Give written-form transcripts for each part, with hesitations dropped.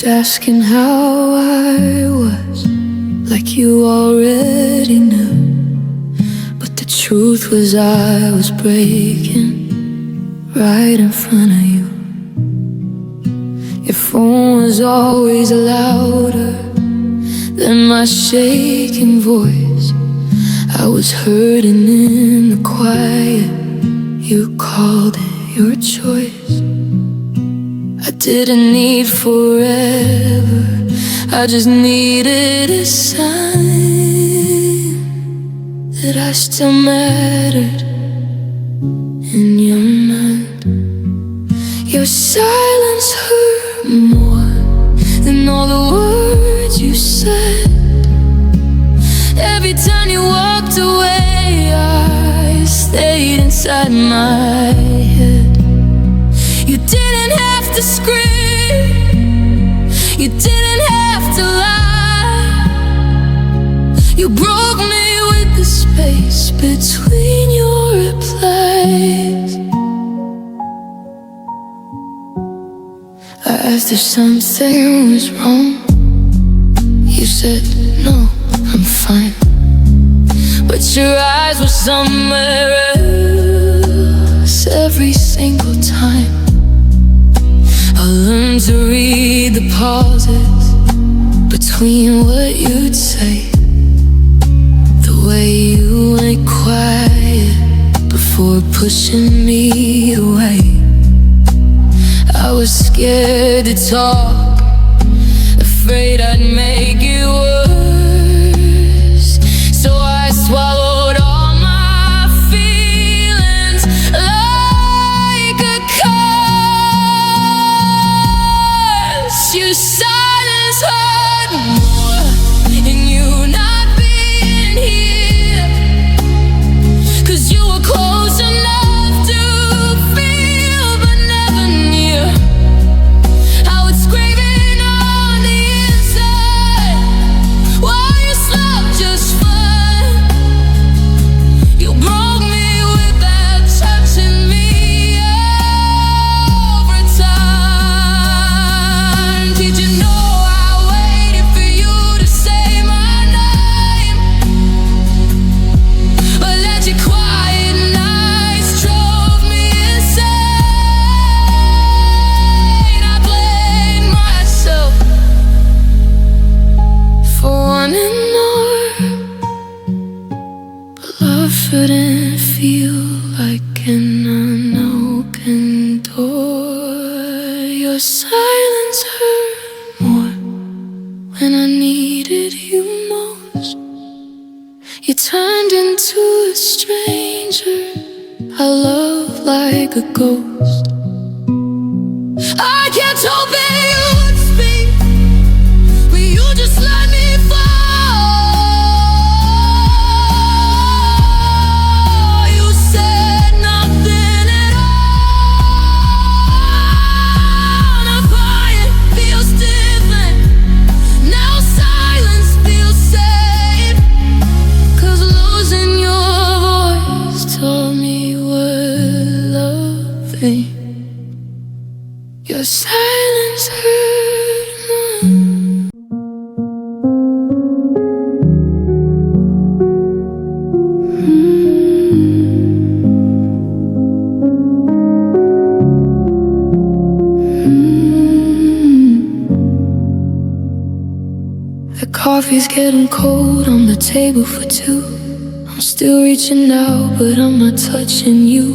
kept asking how I was, like you already knew. But the truth was I was breaking right in front of you. Your phone was always louder than my shaking voice. I was hurting in the quiet. You called it your choice. I didn't need forever, I just needed a sign that I still mattered in your mind. Your silence hurt more than all the words you said. Every time you walked away, I stayed inside my head. You didn't have to scream, you didn't have to lie. You broke me with the space between your replies. I asked if something was wrong. You said no, I'm fine. But your eyes were somewhere else every single time. I learned to read the pauses between what you'd say, the way you went quiet before pushing me away. I was scared to talk, afraid I'd make it worse. So I swallowed all my feelings like a curse. Your silence hurt more than you not being here, 'cause you were close enough to feel but never near. I was screaming on the inside while you slept just fine. You broke me without touching me every time. Did you know I waited for you to say my name? But let your quiet nights drove me insane. I blame myself for wanting more, but love shouldn't feel like an unopened door. Your silence hurt more when I needed you most. You turned into a stranger I love like a ghost. I kept hoping you would speak, but you just let me fall. You said nothing at all. Now quiet feels different, now silence feels safe. 'Cause losing your voice told me what loving. Your silence hurt more. The coffee's getting cold on the table for two. I'm still reaching out, but I'm not touching you.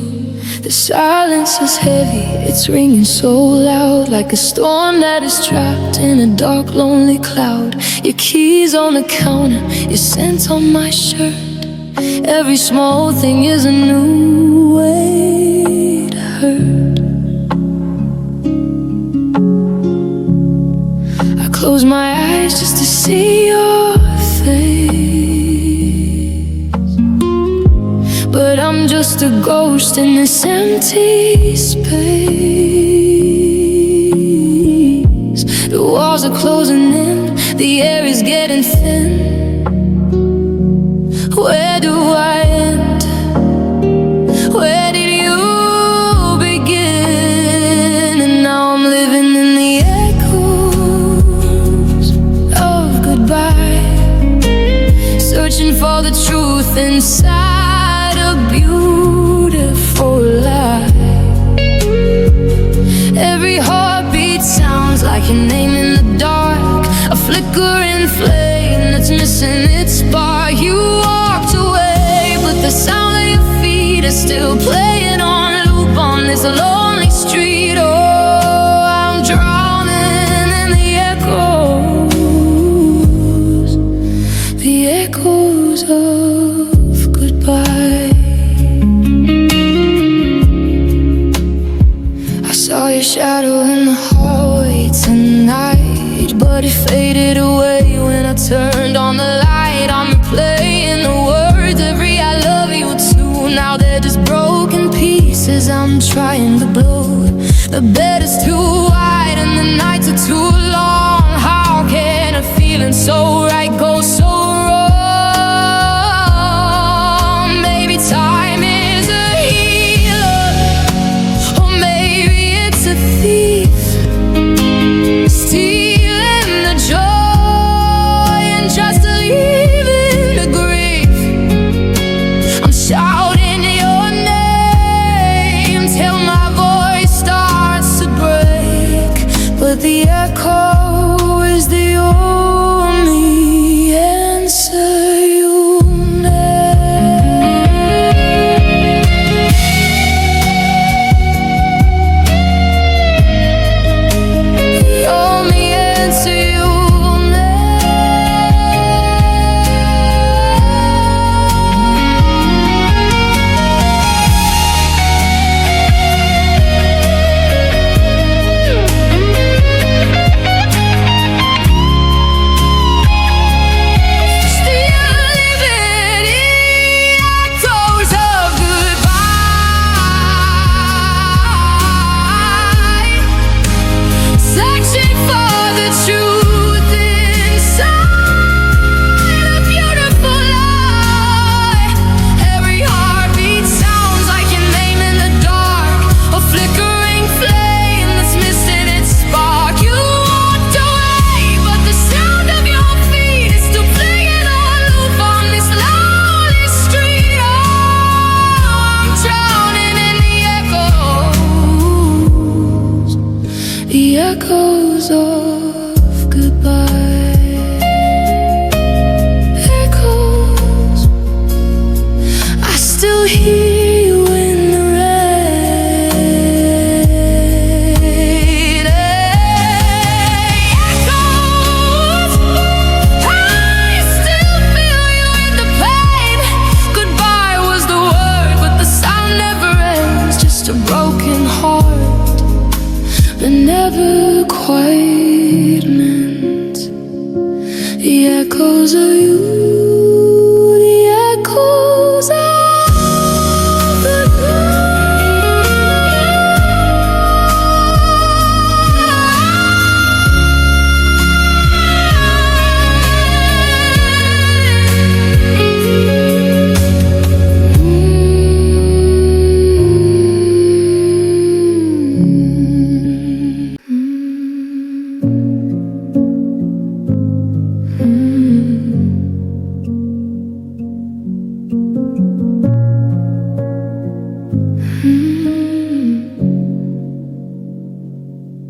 The silence is heavy, it's ringing so loud, like a storm that is trapped in a dark, lonely cloud. Your keys on the counter, your scent on my shirt. Every small thing is a new way to hurt. I close my eyes just to see your face, but I'm just a ghost in this empty space. The walls are closing in, the air is getting thin. Where do I end? Where did you begin? And now I'm living in the echoes searching for the truth inside a beautiful lie. Every heartbeat sounds like your name in the dark, a flickering flame that's missing its spark. You walked away, but the sound of your feet is still playing on loop on this lonely street. Oh, I'm drowning in the echoes of goodbye. I saw your shadow in the hallway tonight, but it faded away when I turned on the light. I'm replaying the words, every I love you too. Now they're just broken pieces I'm trying to blow. The bed is too wide and the nights are too long. How can a feeling so right go so wrong? Maybe time is a healer, or maybe it's a thief, stealing the joy and just leaving the grief. I'm shouting your name till my voice starts to break, but the echo is the only answer you echoes of goodbye. Echoes, I still hear you in the rain. Echoes, I still feel you in the pain. Goodbye was the word, but the sound never ends. Just a broken heart that never quite meant. The echoes of you, the echoes of the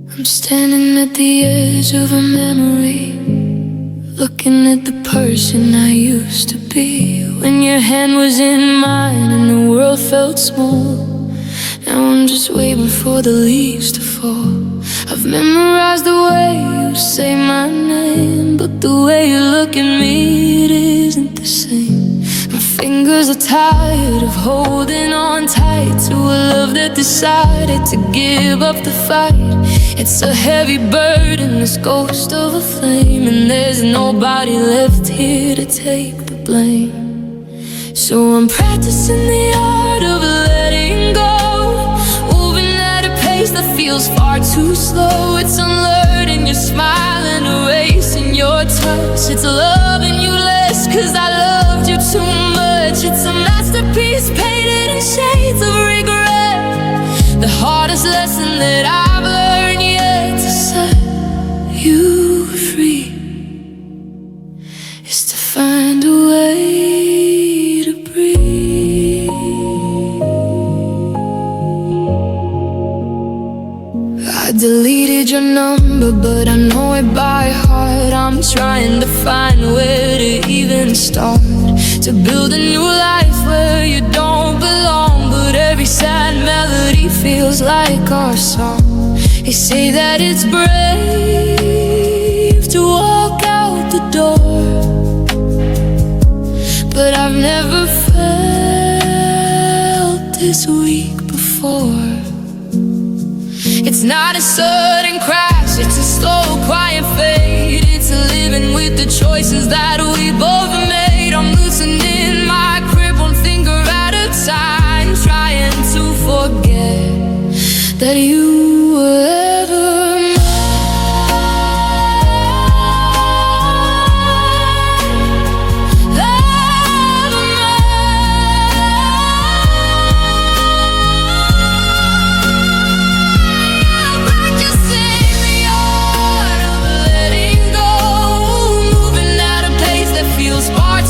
I'm standing at the edge of a memory, looking at the person I used to be. When your hand was in mine and the world felt small, now I'm just waiting for the leaves to fall. I've memorized the way you say my name, but the way you look at me, it isn't the same. My fingers are tired of holding on tight to a love that decided to give up the fight. It's a heavy burden, this ghost of a flame, and there's nobody left here to take the blame. So I'm practicing the art of letting go, moving at a pace that feels far too slow. It's unlearning your smile and erasing your touch. It's loving you less cause I loved you too much. It's a masterpiece painted in shades of regret, the hardest lesson that I've learned yet. To set you free is to find a way trying to find where to even start, to build a new life where you don't belong. But every sad melody feels like our song. They say that it's brave to walk out the door, but I've never felt this weak before. It's not a sudden crash, it's a slow, quiet fade. It's a living with the choices that we both made. I'm loosening my grip one finger at a time, trying to forget that you were ever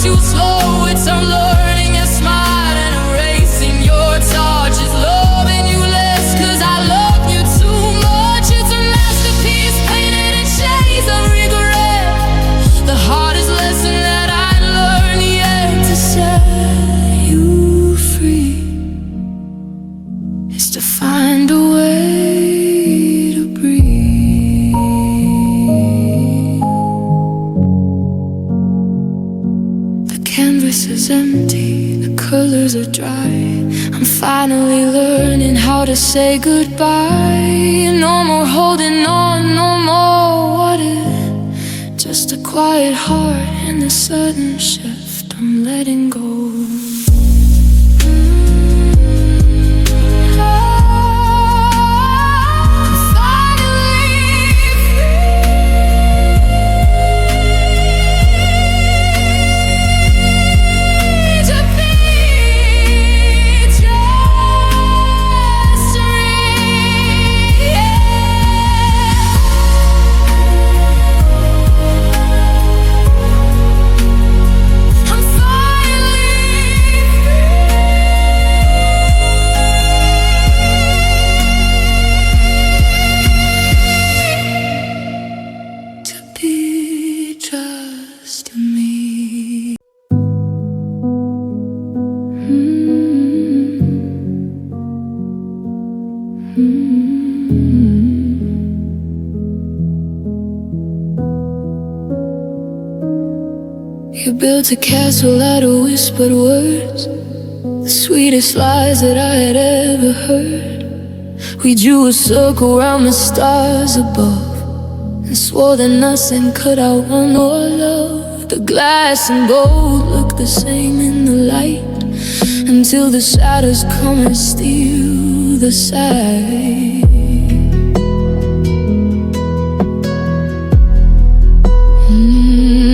too slow. It's I'm learning and smart and erasing your touch. Is loving you less cause I love you too much. It's a masterpiece painted in shades of regret. The hardest lesson that I learned yet to set you free is to find a way to breathe. Canvas is empty, the colors are dry. I'm finally learning how to say goodbye. No more holding on, no more what if. Just a quiet heart and a sudden shift. I'm letting go. You built a castle out of whispered words, the sweetest lies that I had ever heard. We drew a circle around the stars above and swore that nothing could outrun our love. The glass and gold look the same in the light until the shadows come and steal the sight.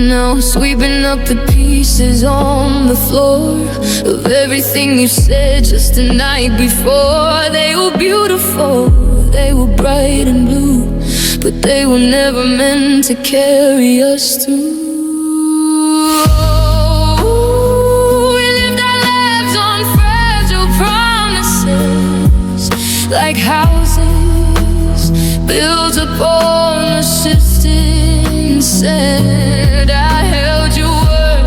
Now sweeping up the pieces on the floor of everything you said just the night before. They were beautiful, they were bright and blue, but they were never meant to carry us through. We lived our lives on fragile promises, like houses built upon the shifting sand. I held your word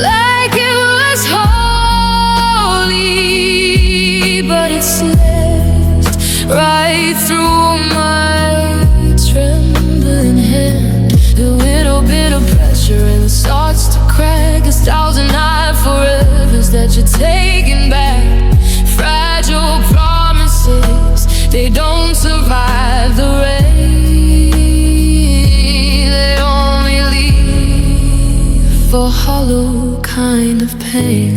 like it was holy, but it slipped right through my trembling hand. A little bit of pressure and it starts to crack. 1,000 high forevers that you're taking back. Fragile promises, they don't survive the rain. For hollow kind of pain.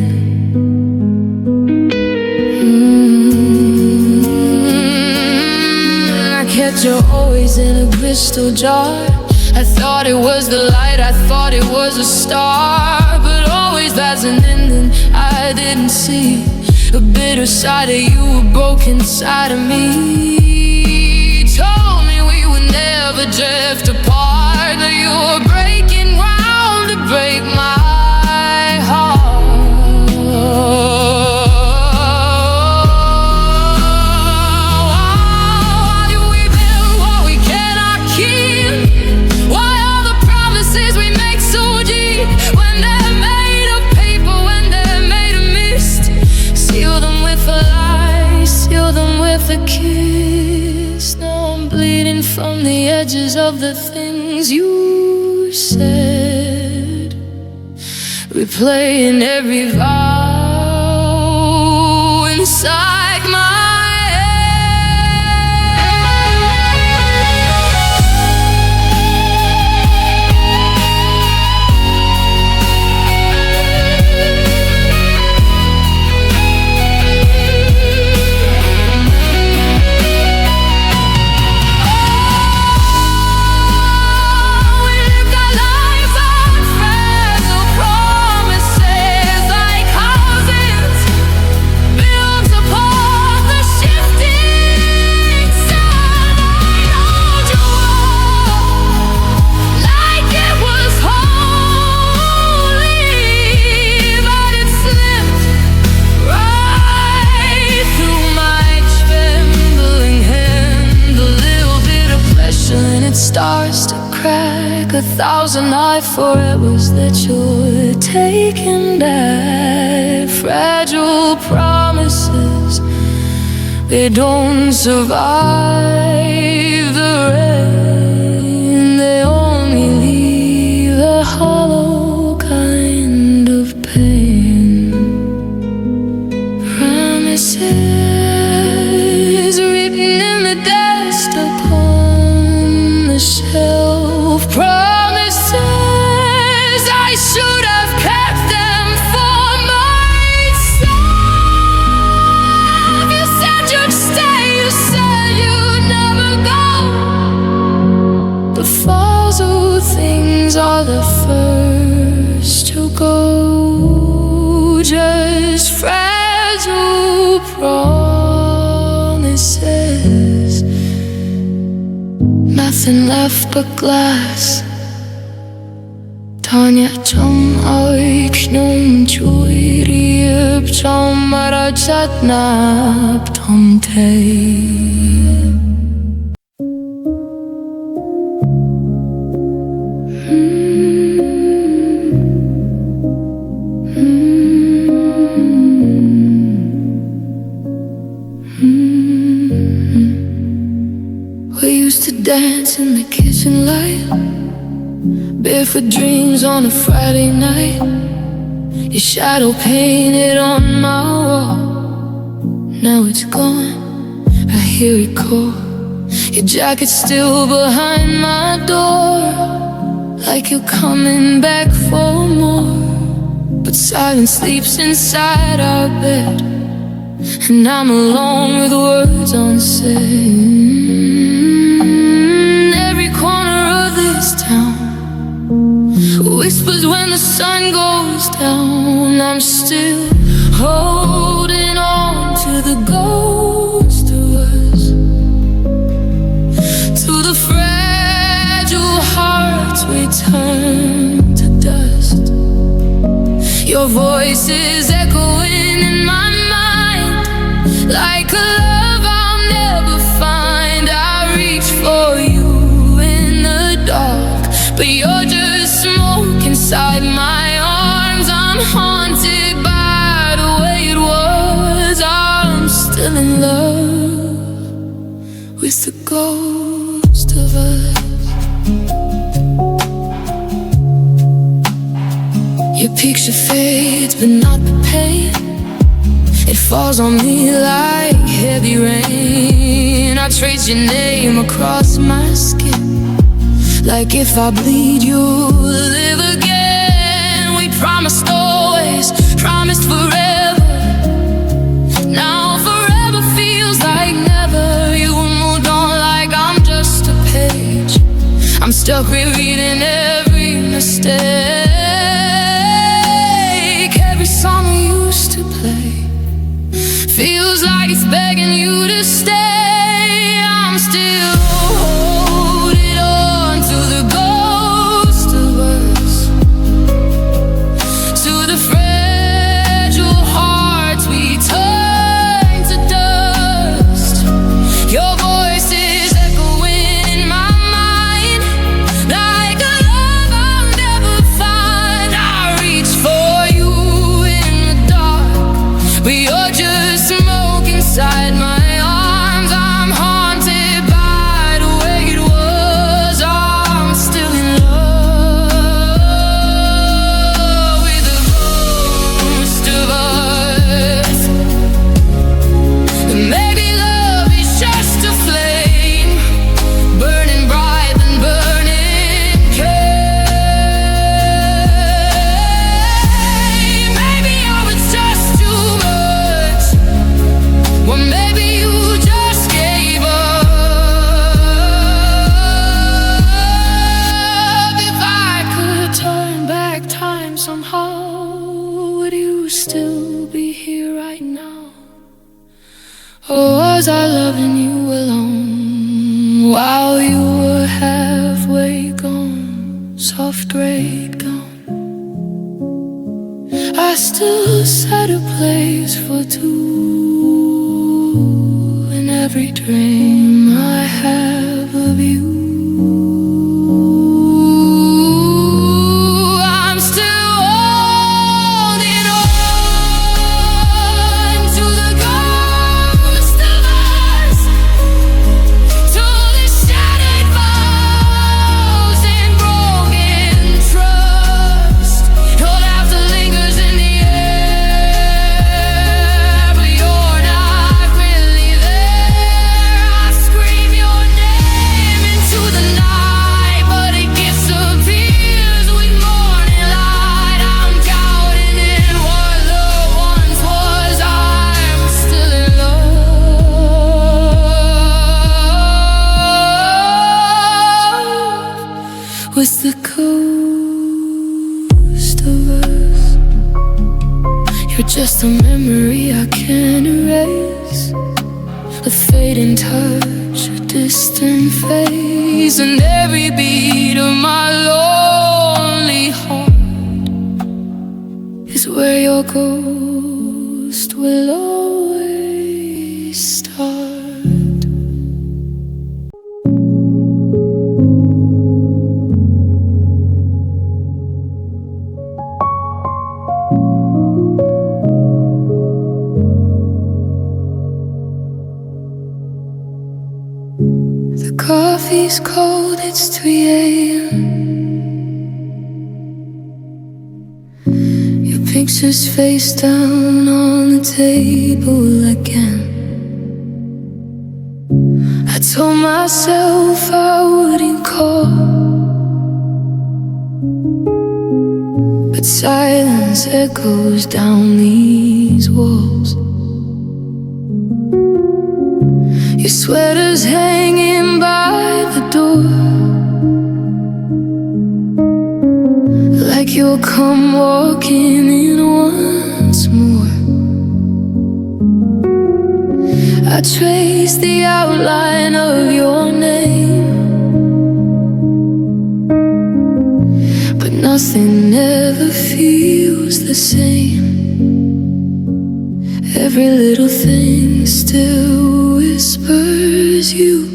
I kept you always in a crystal jar. I thought it was the light, I thought it was a star, but always that's an ending I didn't see. A bitter side of you, a broken side of me. Told me we would never drift apart, that you were breaking ground to break my heart. Why do we build what we cannot keep? Why you said, replaying every vow inside my stars to crack 1,000 eye forevers that you're taking back. Fragile promises, they don't survive the rain. They only leave a hollow kind of pain. Promises written in the dust upon the shelf, promises I should have kept them for myself. You said you'd stay, you said you'd never go, but fragile things are the first to go. Just fragile promises, nothing left but glass. Tanya chom oik num chuirib chom marachat nap tom te. We used to dance in the kitchen light, barefoot dreams on a Friday night. Your shadow painted on my wall, now it's gone, I hear it call. Your jacket's still behind my door, like you're coming back for more. But silence sleeps inside our bed, and I'm alone with words unsaid. Every corner of this town whispers when the sun goes down. I'm still holding on to the ghost of us, to the fragile hearts we turn to dust. Your voice is echoing in my mind, like a love I'll never find. I reach for you in the dark, but you're just smoke inside my arms. I'm haunted by the way it was. I'm still in love with the ghost of us. Your picture fades, but not the pain. It falls on me like heavy rain. I trace your name across my skin, like if I bleed, you'll live again. We promised always, promised forever. Now forever feels like never. You moved on like I'm just a page. I'm stuck rereading every mistake. Every song we used to play feels like it's begging you to stay. I'm still holding on to the ghost of us, to the fragile hearts we turn to dust. Your voice is echoing in my mind, like a love I'll never I loving you alone while you were halfway gone, soft gray gown. I still set a place for two in every dream I have of you. Was the ghost of us. You're just a memory I can't erase, a fading touch, a distant face, and every beat of my lonely heart is where your ghost will always start. The coffee's cold, it's 3 a.m. Your picture's face down on the table again. I told myself I wouldn't call, but silence echoes down these walls. Your sweater's hanging by the door, like you'll come walking in once more. I trace the outline of your name, but nothing ever feels the same. Every little thing still whispers you.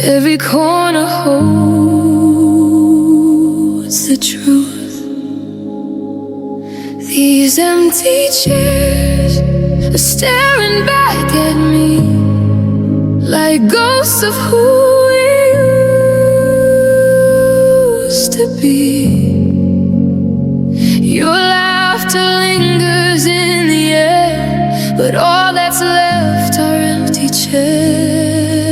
Every corner holds the truth. These empty chairs are staring back at me like ghosts of who we used to be. Your laughter lingers in the air, but all that's left are empty chairs.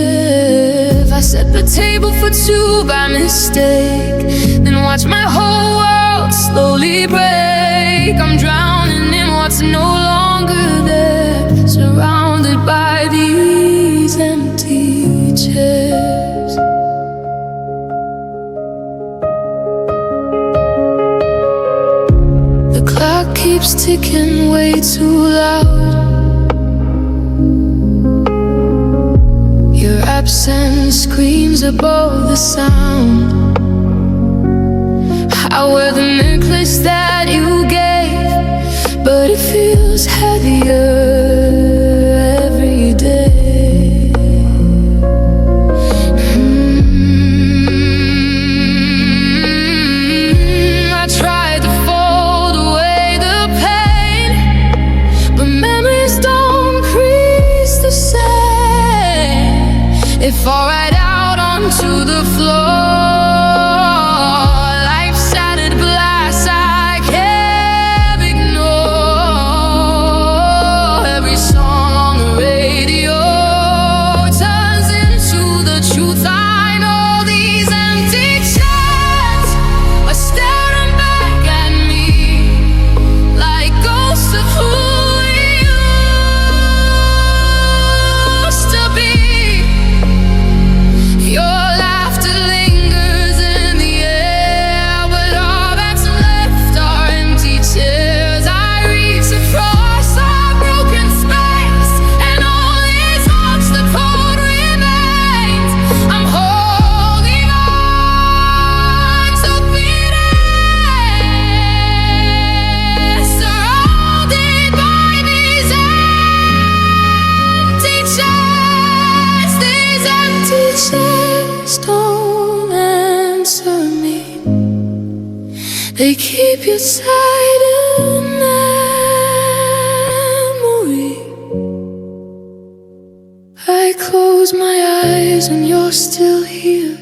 I set the table for two by mistake, then watch my whole world slowly break. I'm drowning in what's no longer there, surrounded by these empty chairs. The clock keeps ticking way too loud. Your absence screams above the sound. I wear the necklace that you gave, but it feels heavier every day. I tried to fold away the pain, but memories don't crease the same. It fall right out onto the floor. Life shattered They keep your side in memory. I close my eyes and you're still here,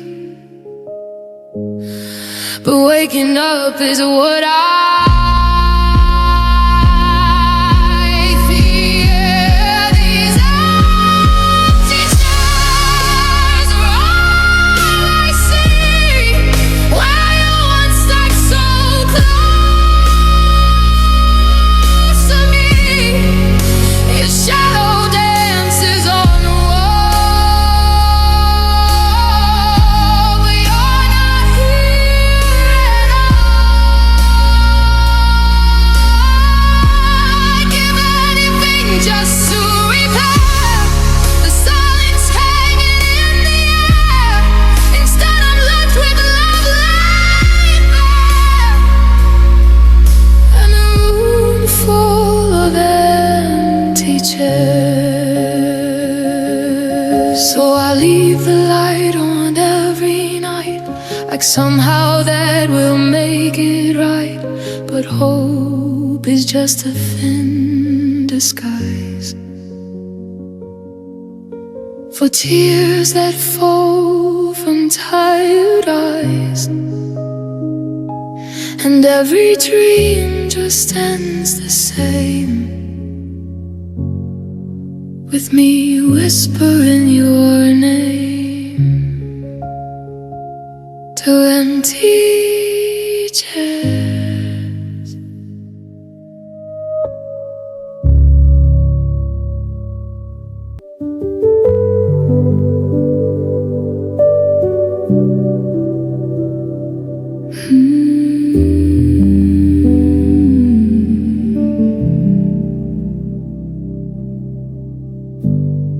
but waking up is what I fear. These empty stars are all I see. Where you once like so close to me, your shadow dances on the wall, but you're not here at all. I'd give anything just to repair the silence hanging in the air. Instead I'm left with love lying there, and a room full of empty chairs. So I leave the light on every night, like somehow that will make it right. But hope is just a thin disguise for tears that fall from tired eyes, and every dream just ends the same, with me whispering your name to empty chairs.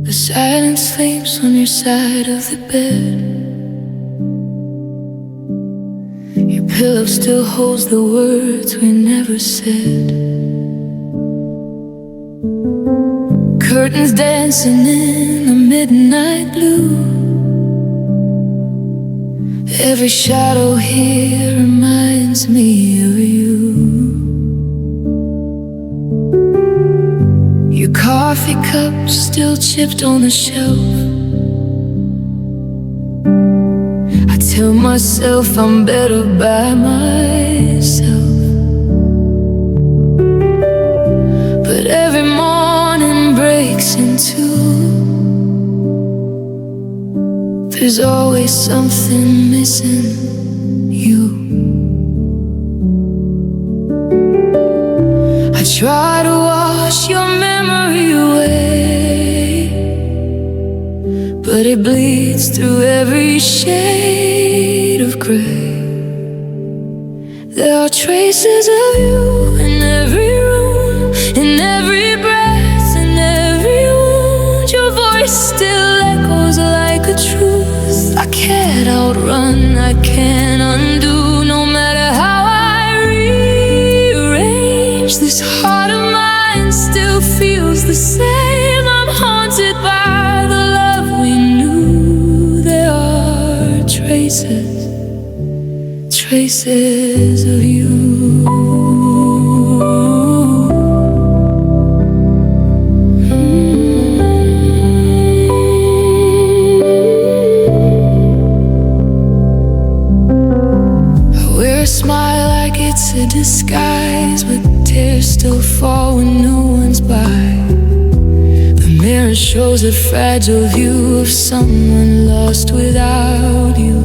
The silence sleeps on your side of the bed. Your pillow still holds the words we never said. Curtains dancing in the midnight blue. Every shadow here reminds me of you. Your coffee cup still chipped on the shelf. I tell myself I'm better by myself, but every morning breaks in two. There's always something missing, you. I try to wash your memory away, but it bleeds through every shade of gray. There are traces of you in every room, in every breath, in every wound. Your voice still echoes like a truth I can't outrun, I can't undo. No matter how I rearrange, this heart of mine still feels the same. I'm haunted by the love we knew. There are traces of you. I wear a smile like it's a disguise, but tears still fall when no one's by. The mirror shows a fragile view of someone lost without you.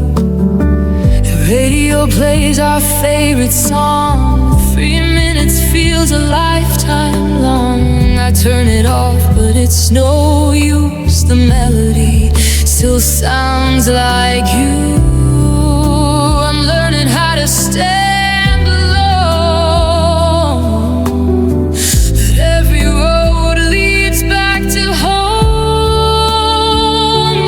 The radio plays our favorite song. 3 minutes feels a lifetime long. I turn it off, but it's no use. The melody still sounds like you. I'm learning how to stand alone, but every road leads back to home.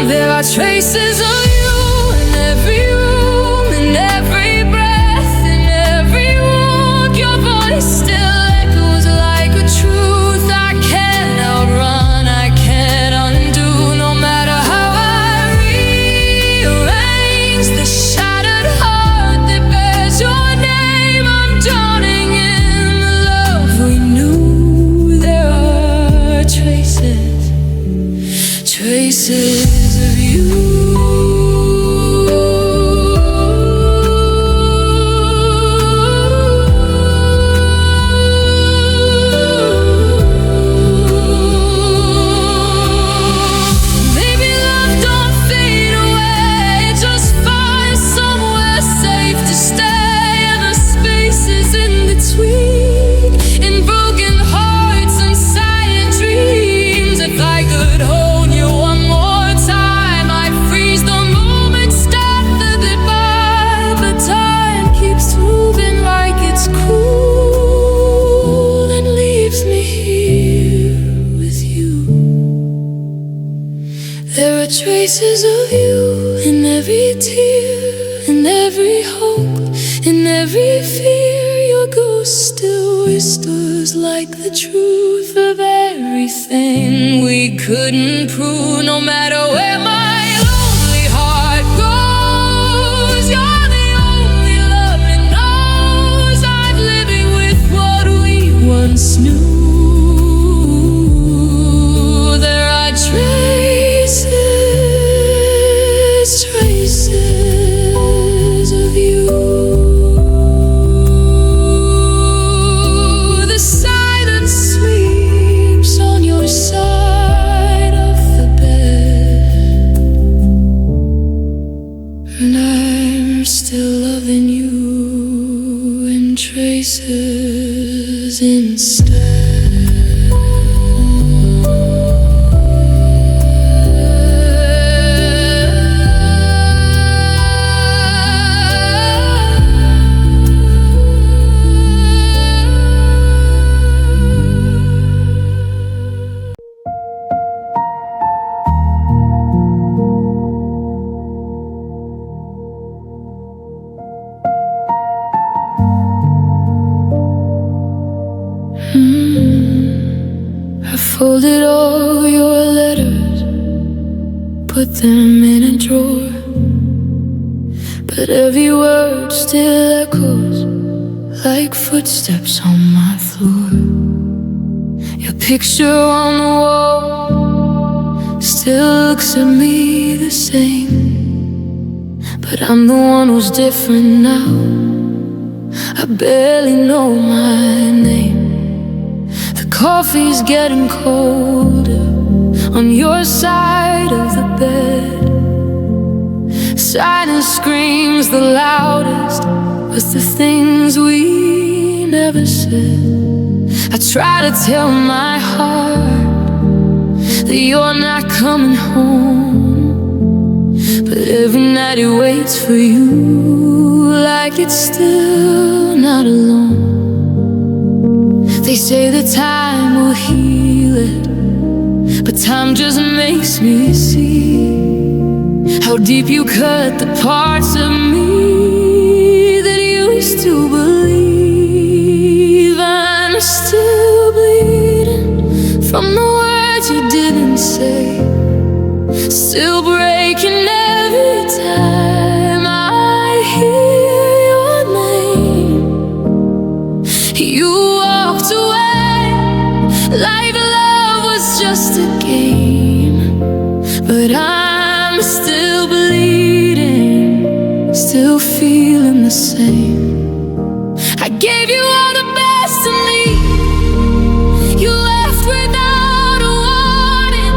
There are traces of you in every room, in every breath, in every wound. Your voice still echoes like a truth I can't outrun, I can't undo. No matter how I rearrange, the shattered heart that bears your name, traces of you in every tear, in every hope, in every fear. Your ghost still whispers like the truth of everything we couldn't prove. No matter where my lonely heart goes, you're the only love it knows. I'm living with what we once knew. There are traces of you. The silence sleeps on your side of the bed, and I'm still loving you in traces instead. I folded all your letters, put them in a drawer, but every word still echoes like footsteps on my floor. Your picture on the wall still looks at me the same, but I'm the one who's different now. I barely know my name. The coffee's getting colder on your side of the bed. Silence screams the loudest, but the things we never said. I try to tell my heart that you're not coming home, but every night it waits for you like it's still not alone. They say that time will heal it, but time just makes me see how deep you cut the parts of me that used to believe. I'm still bleeding from the words you didn't say, still breaking every time I hear your name. You walked away like love was just a game, but I'm still bleeding, still feeling the same. I gave you all the best of me, you left without a warning.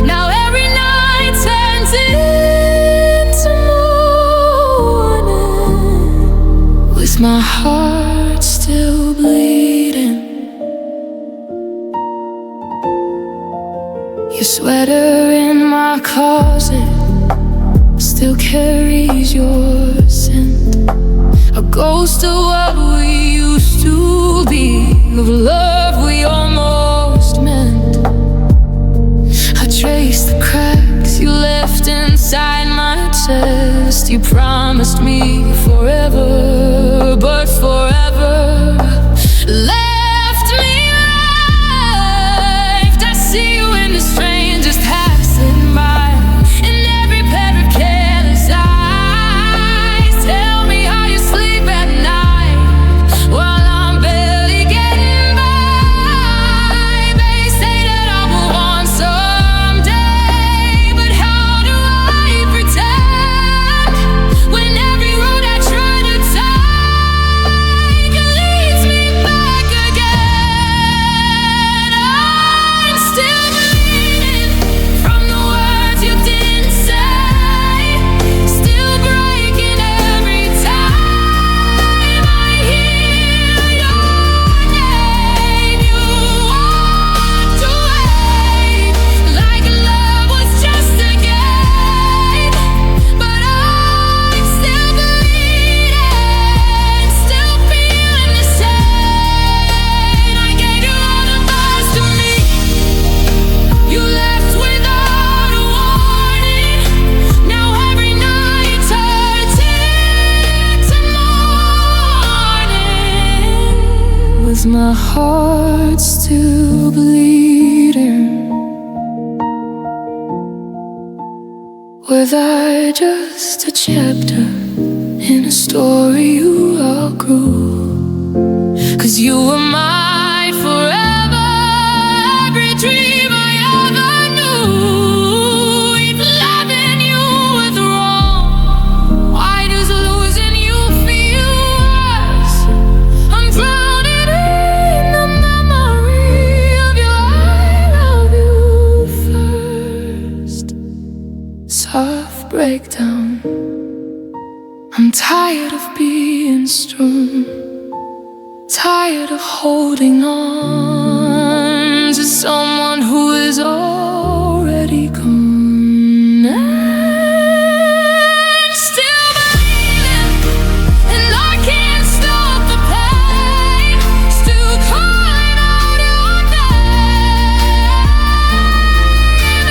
Now every night turns into morning, with my heart still bleeding. Your sweater in my closet still carries your scent, a ghost of what we used to be, of love we almost meant. I trace the cracks you left inside my chest. You promised me forever, but forever left me left. I see you in the strangest passing by, in every pair of careless eyes. Tell me how you sleep at night while I'm barely getting by. They say that I'll move on someday, but how do I pretend when every road I try to take with my heart still bleeding? Was I just a chapter in a story you outgrew? 'Cause you were my forever, every dream I ever knew. If loving you was wrong, why does losing you feel worse? I'm drowning in the memory of your I love you first. Soft breakdown. I'm tired of being strong, tired of holding on to someone who is already gone. And still believing, and I can't stop the pain. Still calling out your name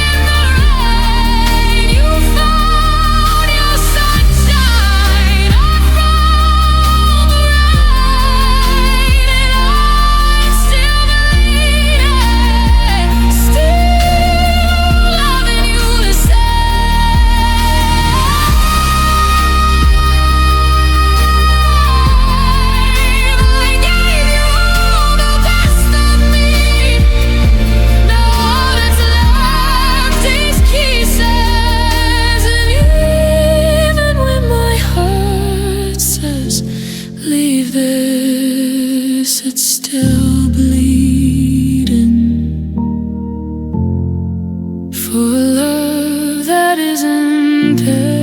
in the rain. You found your sunshine. I found the rain, and I'm still bleeding, still loving you the same. I gave you the best of me. Now all that's left is kisses. And even when my heart says leave this, it's still bleeding for a love that isn't there.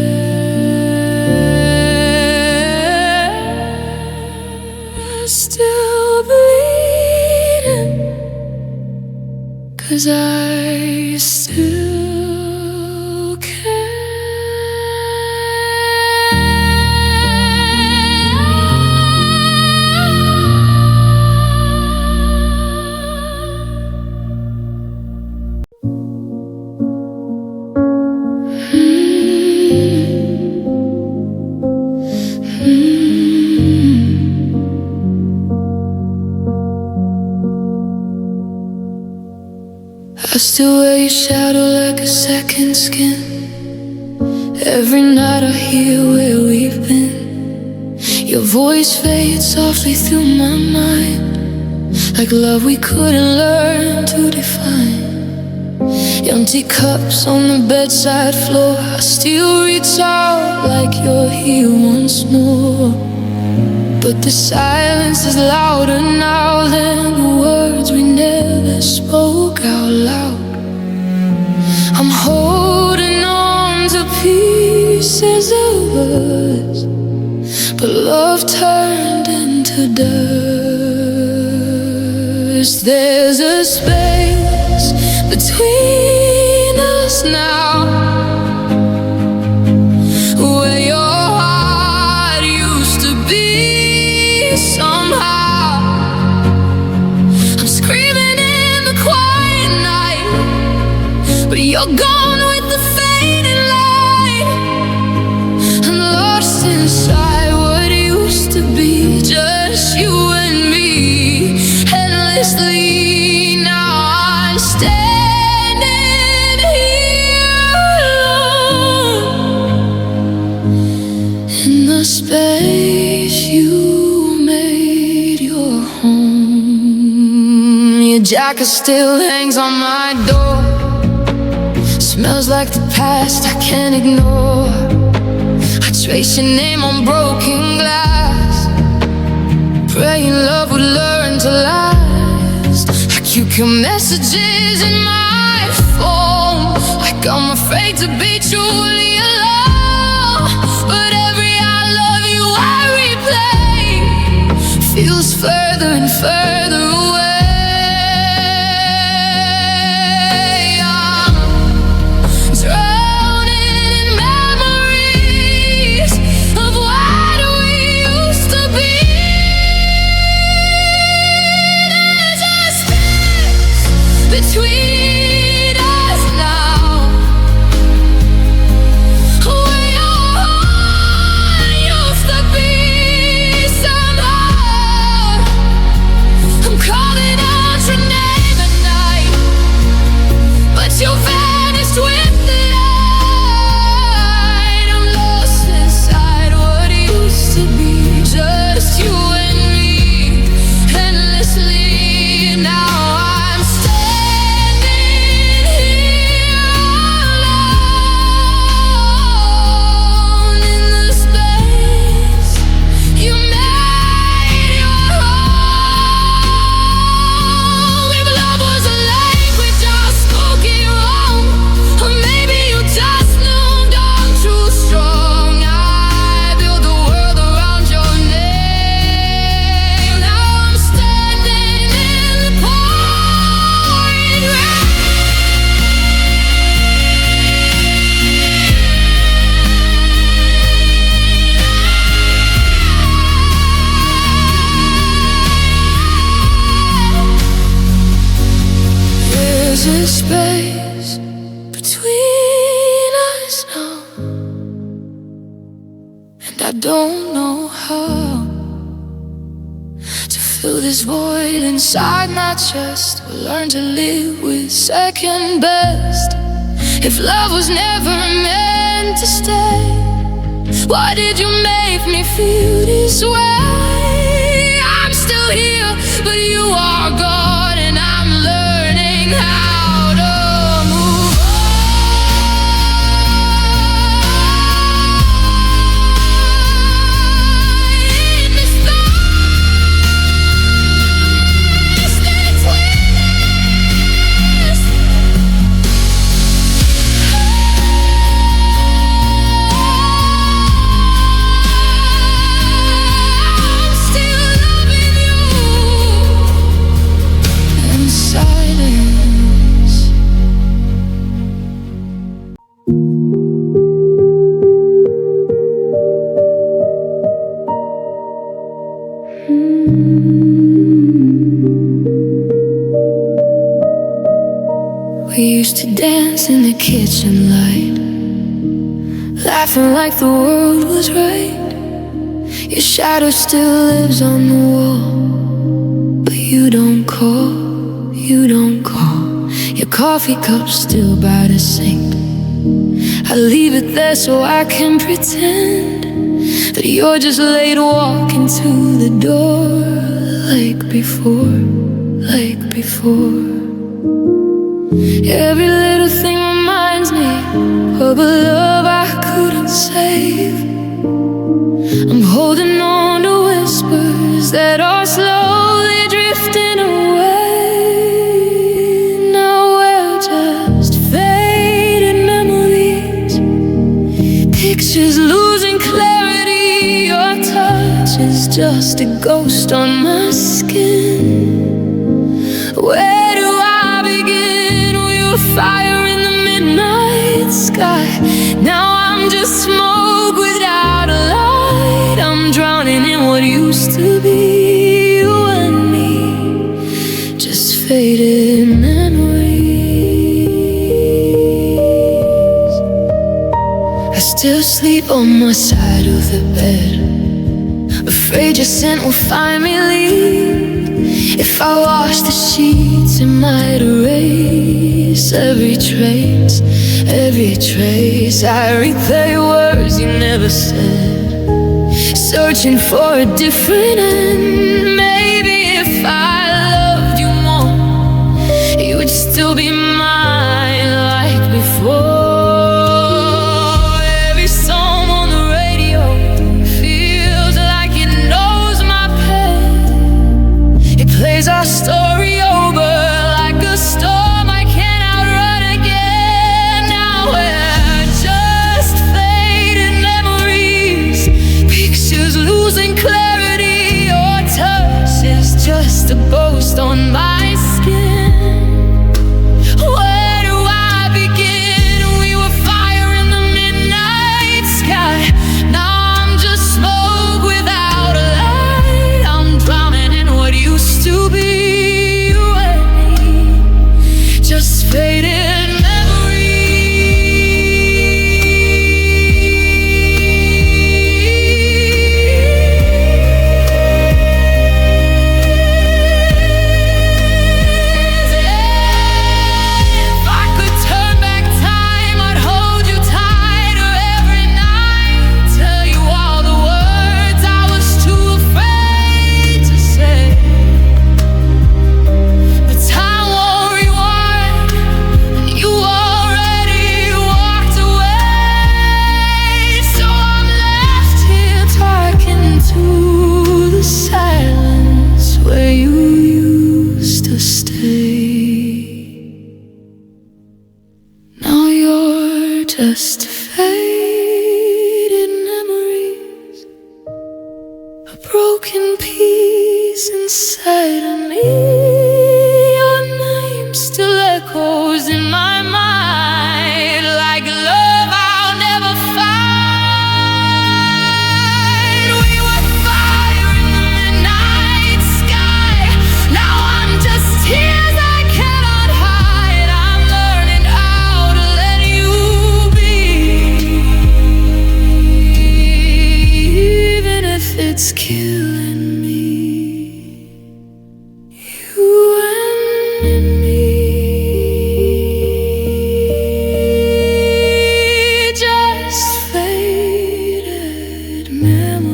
Still bleeding, 'cause I still I still wear your shadow like a second skin. Every night I hear where we've been. Your voice fades softly through my mind, like love we couldn't learn to define. Empty cups on the bedside floor, I still reach out like you're here once more. But the silence is louder now than the words we never spoke out loud. I'm holding on to pieces of us, but love turned into dust. There's a space between us now, where your heart used to be somehow. I'm screaming in the quiet night, but you're gone with the fading light. I'm lost inside what used to be just you and me, endlessly. Now I'm standing here alone in the space you made your home. Your jacket still hangs on my door, smells like the past I can't ignore. I trace your name on broken glass, praying love would learn to last. I keep your messages in my phone, like I'm afraid to be truly alone. But every I love you I replay feels further and further away. Between us now, where your heart used to be somehow. There's a space between us now, and I don't know how to fill this void inside my chest, or learn to live with second best. If love was never meant to stay, why did you make me feel this way? I'm still here, but you are gone, and I'm learning how to move on. In the stars between us, I'm still loving you in silence. We used to dance in the kitchen light, laughing like the world was right. Your shadow still lives on the wall, but you don't call, you don't call. Your coffee cup's still by the sink. I leave it there so I can pretend that you're just late walking to the door, like before, like before. Every little thing reminds me of a love I couldn't save. I'm holding on to whispers that are slowly drifting away. Now we're just faded memories, pictures losing clarity. Your touch is just a ghost on my skin. Where do I begin? We were fire in the midnight sky. Now I'm just smoke without a light. I'm drowning in what used to be you and me, just faded memories. I still sleep on my side of the bed, afraid your scent will find me leave. If I wash the sheets, it might erase every trace, every trace. I replay words you never said, searching for a different end. Maybe if I loved you more, you would still be mine like before. Every song on the radio feels like it knows my pain. It plays our story over like a storm I can't outrun again. Now we're just faded memories, pictures losing clarity. Your touch is just a ghost on my skin. Where do I begin? We were fire in the midnight sky. Now I'm just smoke without a light. I'm drowning in what used to be you and me, just faded memories. If I could turn back time, I'd hold you tighter every night, tell you all the words I was too afraid to say. But time won't rewind, and you already walked away. So I'm left here talking to the silence where you used to stay. Now you're just faded memories, a broken piece inside of me. Your name still echoes in my mind like love I'll never find. We were fire in the midnight sky. Now I'm just tears I cannot hide. and me, you and me, just faded memories.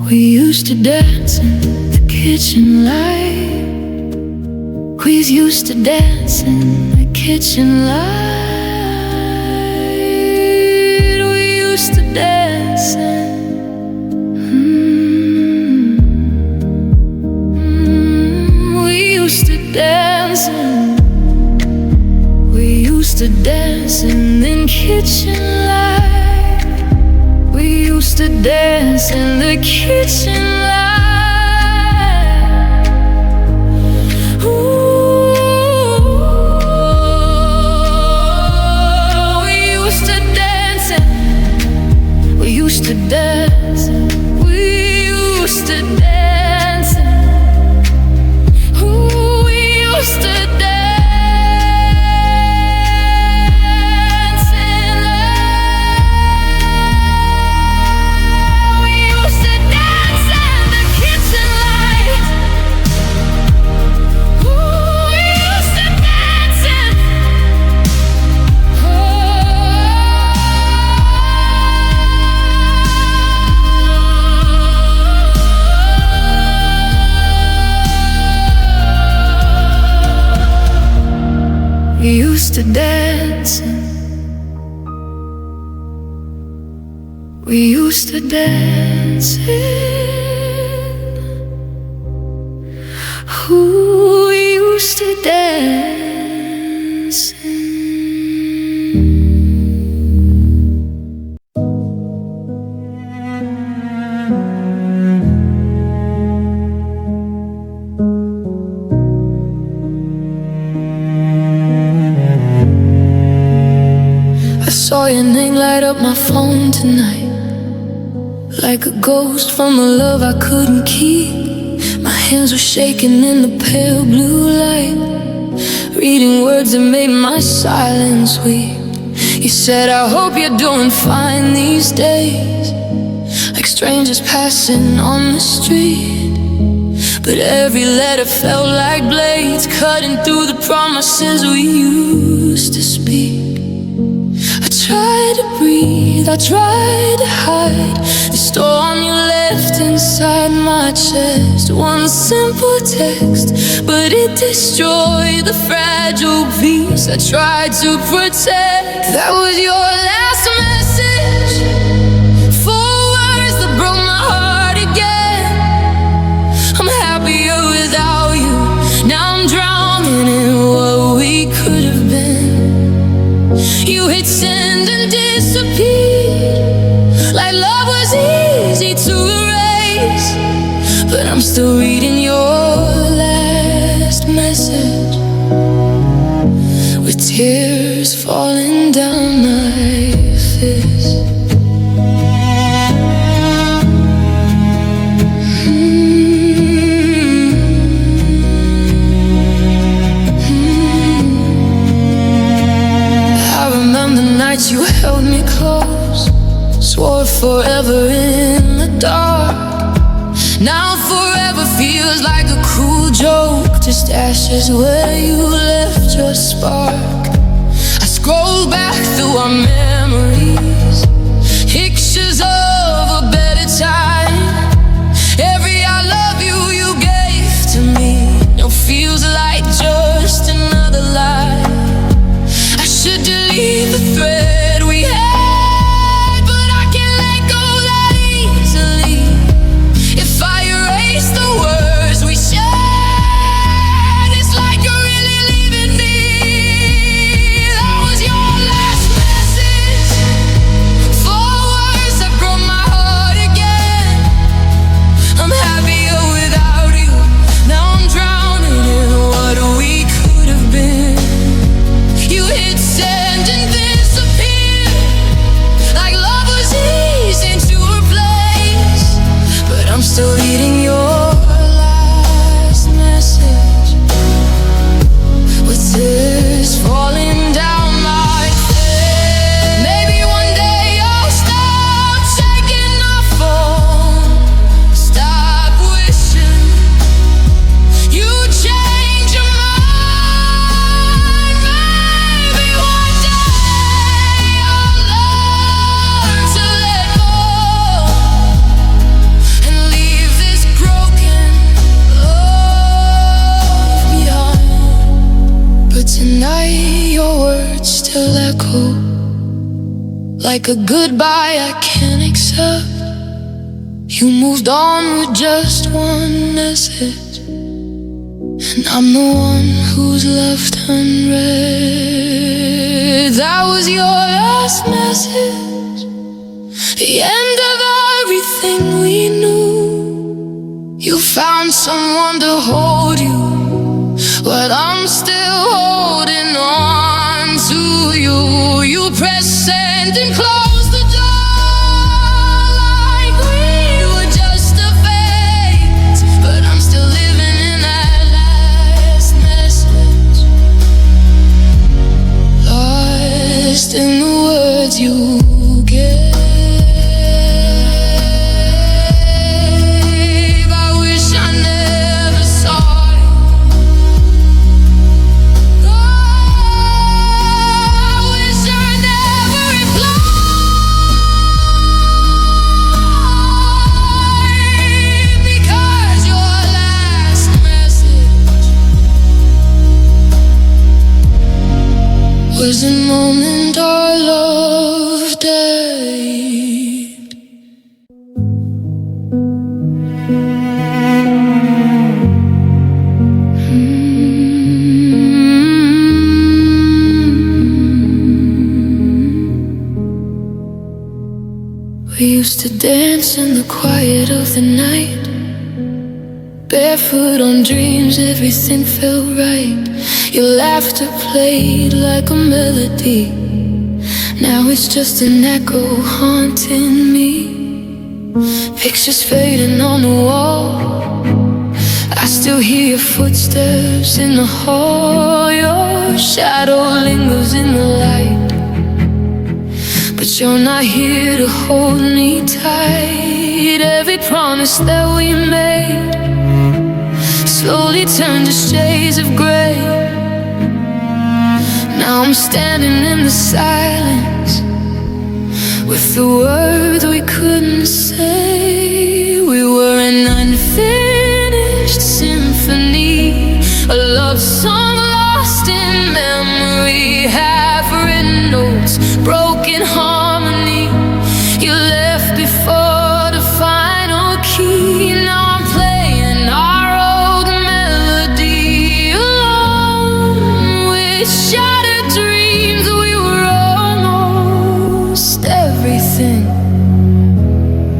We used to dance in the kitchen light. We used to dance in the kitchen light. We used to dance we used to dance we used to dance in the kitchen light. We used to dance in the kitchen light. Ooh, we used to dance we used to dance we used to dance. Ooh, we used to dance. We used to dance. We used to dance. Who used to dance? I saw your name light up my phone tonight, like a ghost from a love I couldn't keep. My hands were shaking in the pale blue light, reading words that made my silence weep. You said, I hope you're doing fine these days, like strangers passing on the street. But every letter felt like blades cutting through the promises we used to speak. I tried to breathe, I tried to hide the storm you left inside my chest. One simple text, but it destroyed the fragile peace I tried to protect. That was your last message, 4 words that broke my heart again. I'm happier without you, now I'm drowning in what we could have been. You hit send and disappeared, like love was easy to erase. But I'm still reading your last message, with tears falling down my face. I remember nights you held me close, swore forever in the dark. Now forever feels like a cruel joke, just ashes where you left your spark. I scroll back through our memories, pictures of a better time. Every I love you you gave to me, no feels like just another lie. I should delete the thread we had, but I can't let go that easily. If I erase the words we shared, it's like you're really leaving me. That was your last message, echo, like a goodbye I can't accept. You moved on with just one message, and I'm the one who's left unread. That was your last message, the end of everything we knew. You found someone to hold you, but I'm still holding on to you. You press send and close the door like we were just a fate, but I'm still living in that last message, lost in the words you gave. Was the moment our love died. We used to dance in the quiet of the night, barefoot on dreams, everything felt right. Your laughter played like a melody. Now it's just an echo haunting me. Pictures fading on the wall, I still hear your footsteps in the hall. Your shadow lingers in the light, but you're not here to hold me tight. Every promise that we made slowly turned to shades of gray. Now I'm standing in the silence with the words we couldn't say. We were an unfinished symphony, a love song lost in memory, half-written notes, broken harmony. You left before the final key. Now I'm playing our old melody alone with shattered dreams. We were almost everything,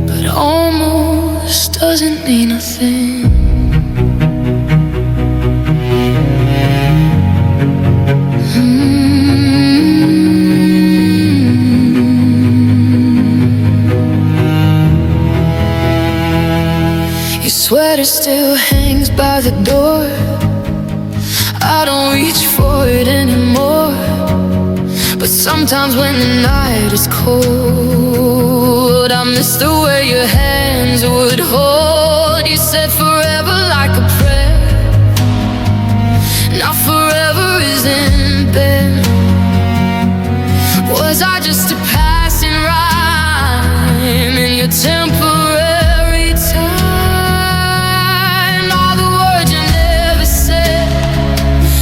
but almost doesn't mean a thing. Your sweater still hangs by the door, I don't reach for it anymore. But sometimes when the night is cold, I miss the way your hands would hold. You said forever like a prayer. Now forever isn't there. Was I just a passing rhyme in your temporary time? All the words you never said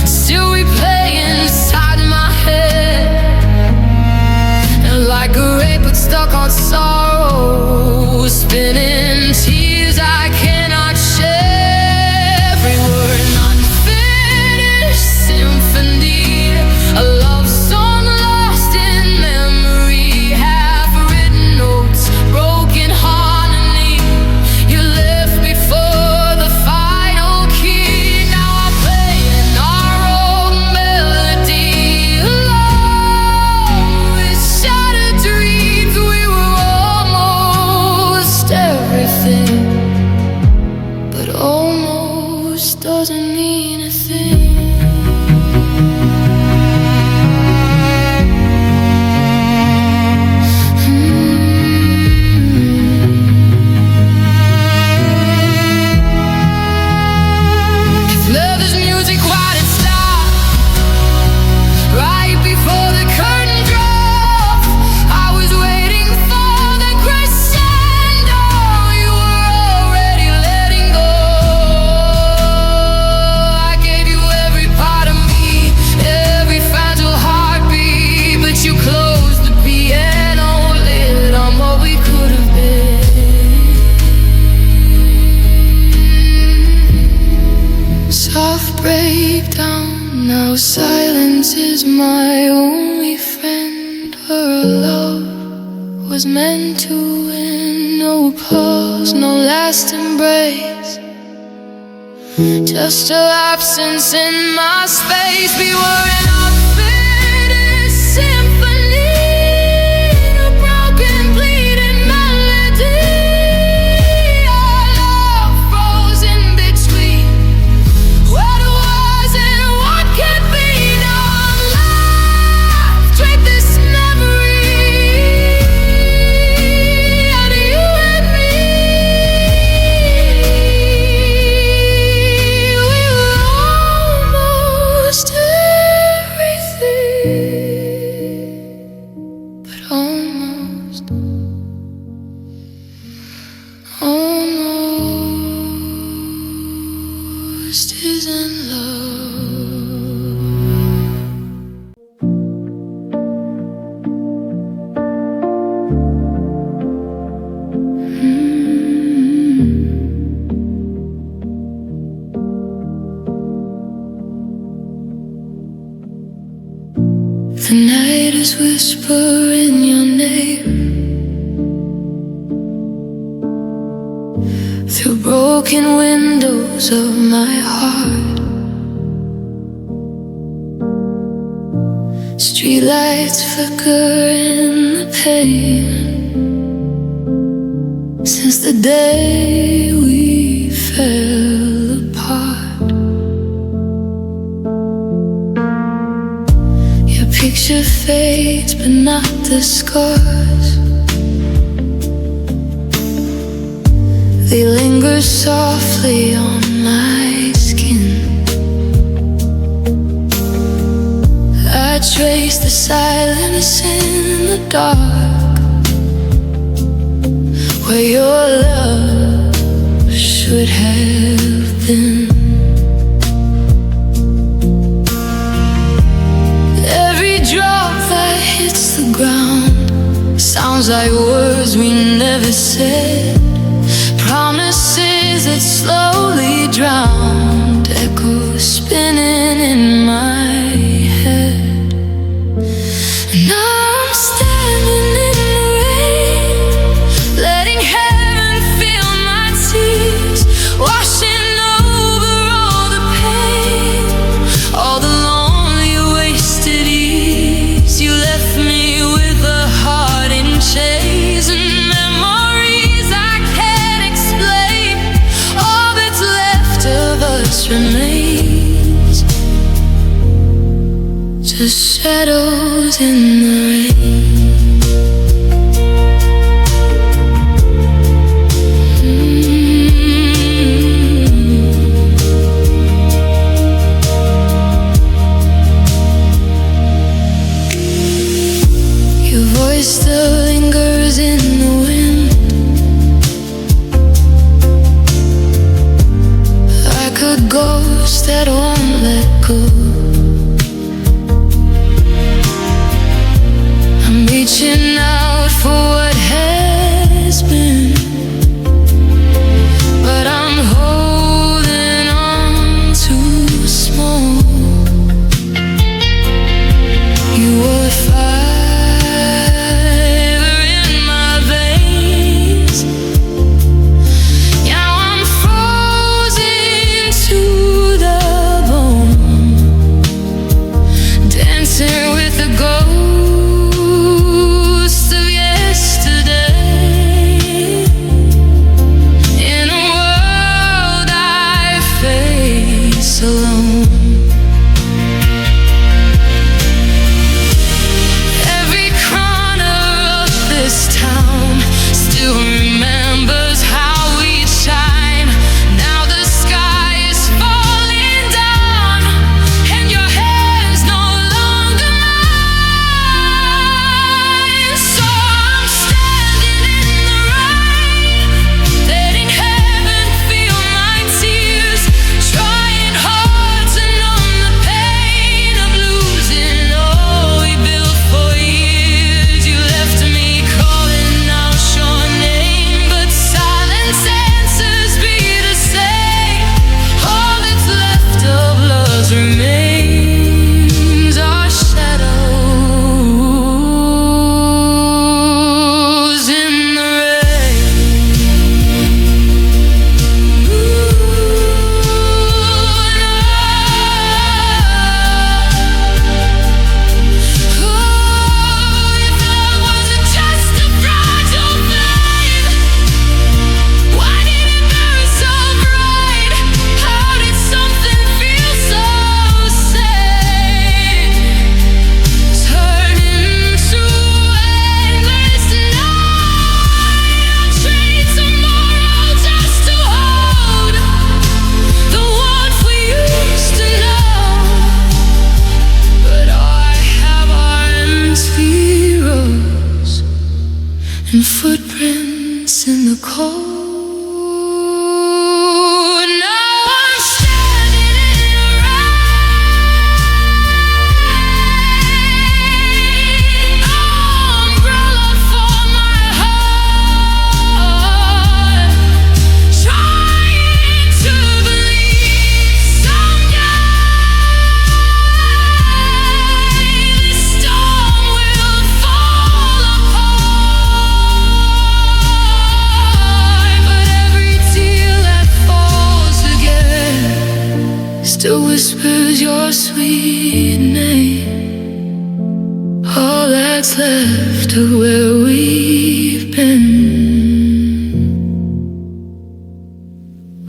still replay inside my head, and like a record stuck on sorrow, spinning tears I cannot share. We were an unfinished symphony, a love song lost in memory, half-written notes, broken heart. How silence is my only friend. Our love was meant to win. No applause, no last embrace, just your absence in my space. We were an unfinished symphony, a broken, bleeding melody. Our love froze in between what was and what could be. Now I'm alive, trade this memory out of you and me. We were almost everything, but almost isn't love. The night is whispering your name through broken windows of my heart. Streetlights flicker in the pain since the day we fell apart. Your picture fades, but not the scars. They linger softly on my skin. I trace the silence in the dark, where your love should have been. Every drop that hits the ground sounds like words we never said, promises that slowly drowned, echoes spinning in my head. Now I'm standing in the rain, letting heaven feel my tears, washing over all the pain, all the lonely wasted years. You left me with a heart in chains and memories I can't explain. All that's left of us remains, just shadows in the rain. Your voice still lingers in the wind, like a ghost that won't let go. I'm reaching out for what has been, but I'm holding on too small. You were fire in my veins. Now I'm frozen to the bone. to where we've been.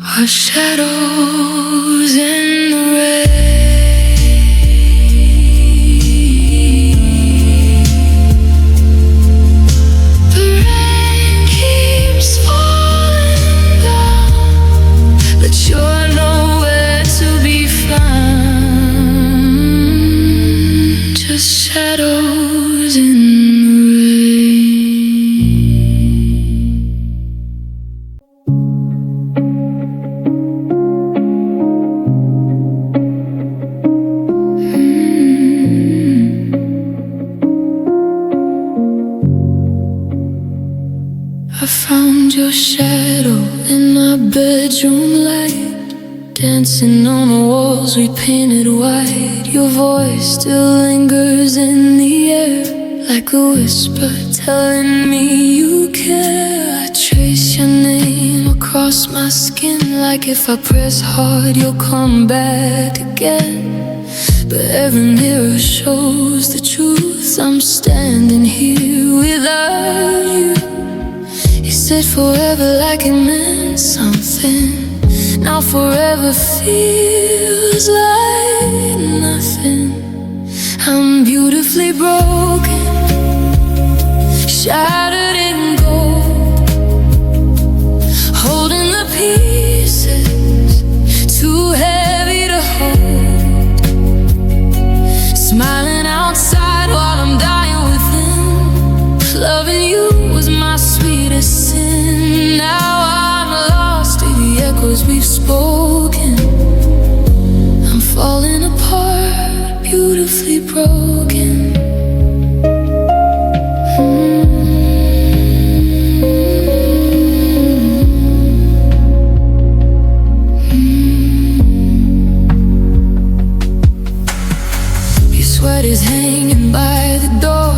Our shadows in the rain. The rain keeps falling down, but you're nowhere to be found. Just shadows in the rain. I found your shadow in my bedroom light, dancing on the walls we painted white. Your voice still lingers in the air, like a whisper telling me you care. I trace your name across my skin, like if I press hard you'll come back again. But every mirror shows the truth. I'm standing here without you. You said forever like it meant something. Now forever feels like nothing. I'm beautifully broken, shattered in gold, holding the pieces too heavy to hold. Smiling outside while I'm dying within. Loving you was my sweetest sin. Now I'm lost in the echoes we've spoken. I'm falling apart, beautifully broken. Your sweat is hanging by the door,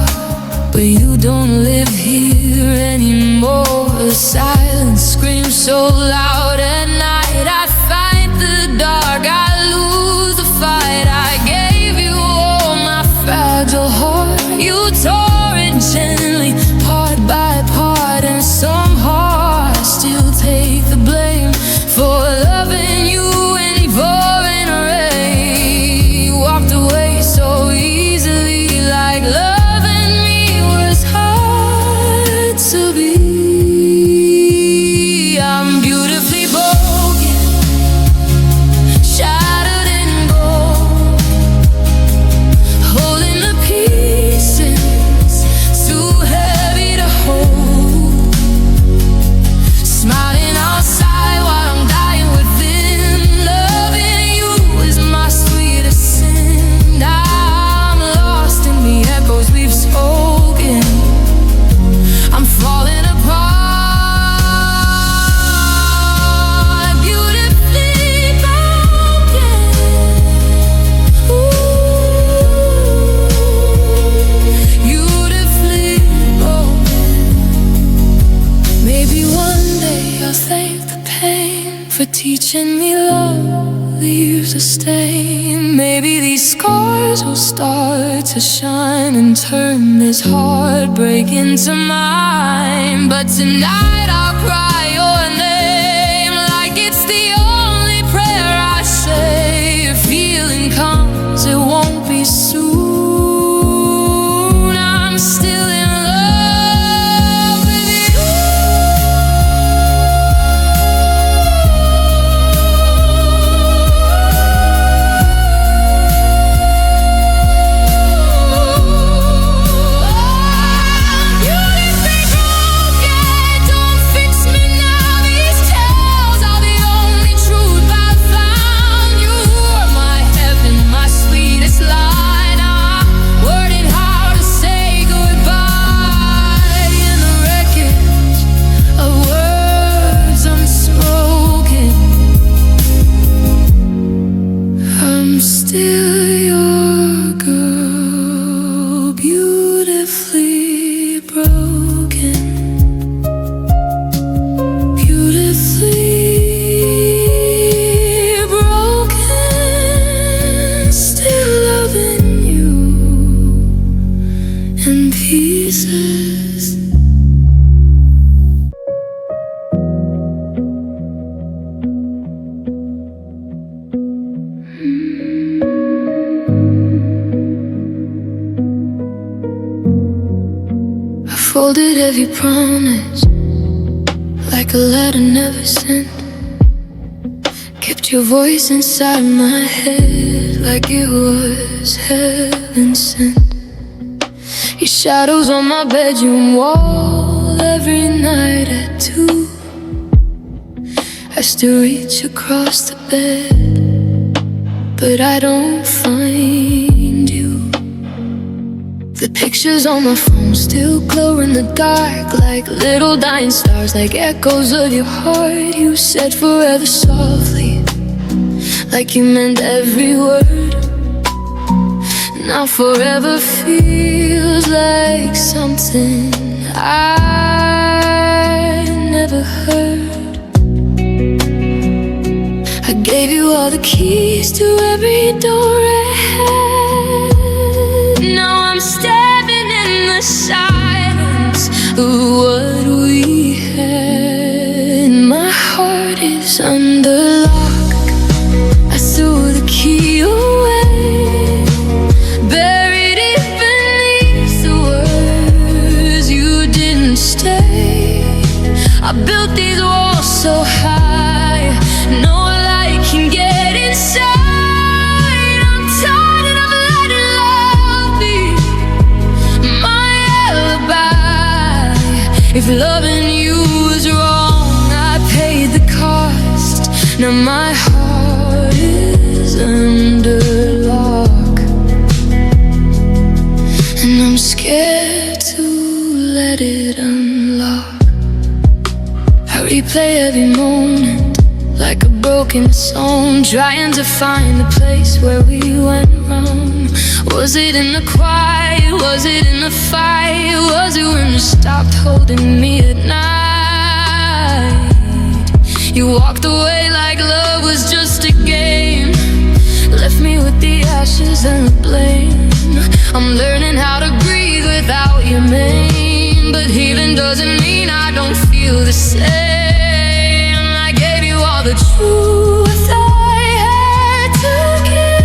but you don't live here anymore. The silence screams so loud at night. I fight the dark, I lose the fight. I gave you all my fragile heart. You tore it gently, part by part, and some hearts still take the blame for loving you in pouring rain. You walked away so easily, like loving me was hard to be. I'm beautifully broken, shattered in gold, holding the pieces too heavy to hold. Smiling outside while I'm dying within. Loving you is my sweetest sin. I'm lost in the echoes we've spoken. I'm falling apart, beautifully broken. Beautifully broken. Maybe one day I'll thank the pain for teaching me love leaves a stain. Maybe these scars will start to shine and turn this heartbreak into mine. But tonight I'll cry your name like it's the only prayer I say. If healing comes, it won't be soon. I'm still in love with you. Beautifully broken, don't fix me now. folded every promise like a letter never sent. Kept your voice inside my head like it was heaven sent. Your shadows on my bedroom wall every night at 2. I still reach across the bed, but I don't find you. The pictures on my phone still glow in the dark like little dying stars, like echoes of your heart. You said forever softly, like you meant every word. Now forever feels like something I never heard. I gave you all the keys to every door I had. Now I'm standing in the silence of what we had. My heart is under lock. I threw the key away, buried it beneath the words you didn't stay. I built these walls so high, no light can get inside. I'm tired of letting love be my alibi. If loving you was wrong, I paid the cost. Now my heart is under lock, and I'm scared to let it unlock. I replay every moment like a broken song, trying to find the place where we went wrong. Was it in the quiet? Was it in the fight? Was it when you stopped holding me at night? You walked away like love was just a game, left me with the ashes and the blame. I'm learning how to breathe without your name, but healing doesn't mean I don't feel the same. I gave you all the truth I had to give.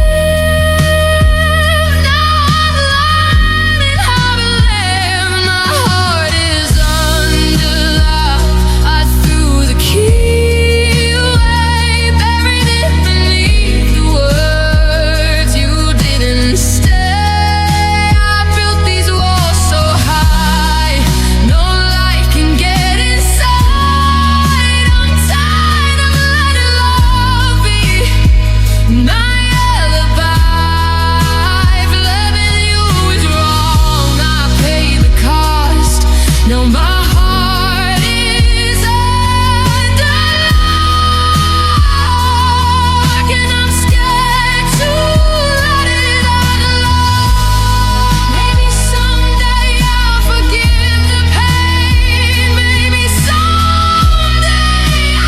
Now I'm learning how to live. My heart is under lock. I threw the key away, buried it beneath the words you didn't stay. I built these walls so high, no light can get inside. I'm tired of letting love be my alibi. If loving you is wrong, I paid the cost. Now my heart is under lock, and I'm scared to let it unlock. Maybe someday I'll forgive the pain. Maybe someday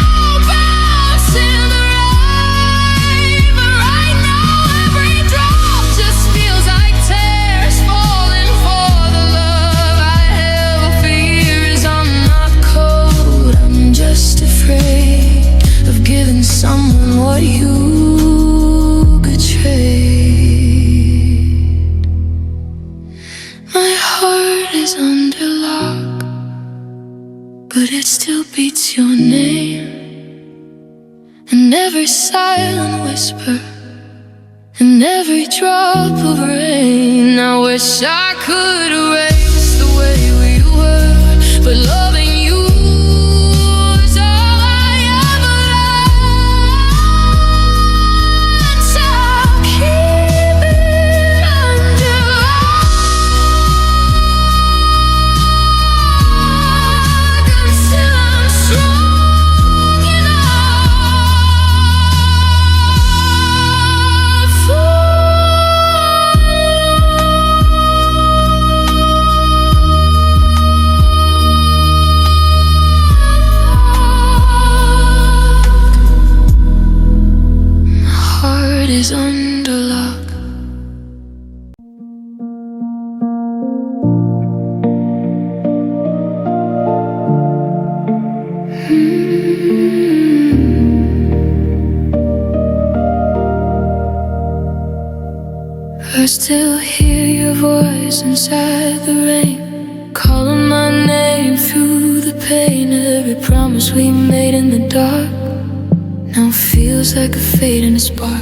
I'll bounce in the rain. But right now every drop just feels like tears falling for the love I held for years. I'm not cold, I'm just afraid of giving someone what you betrayed. My heart is under lock, but it still beats your name. And every silent whisper, and every drop of rain. I wish I could erase the way we were, but loving you is all I ever learned. So I'll keep it under lock until I'm strong enough for is under lock. I still hear your voice inside the rain, calling my name. promise we made in the dark now feels like a fading spark.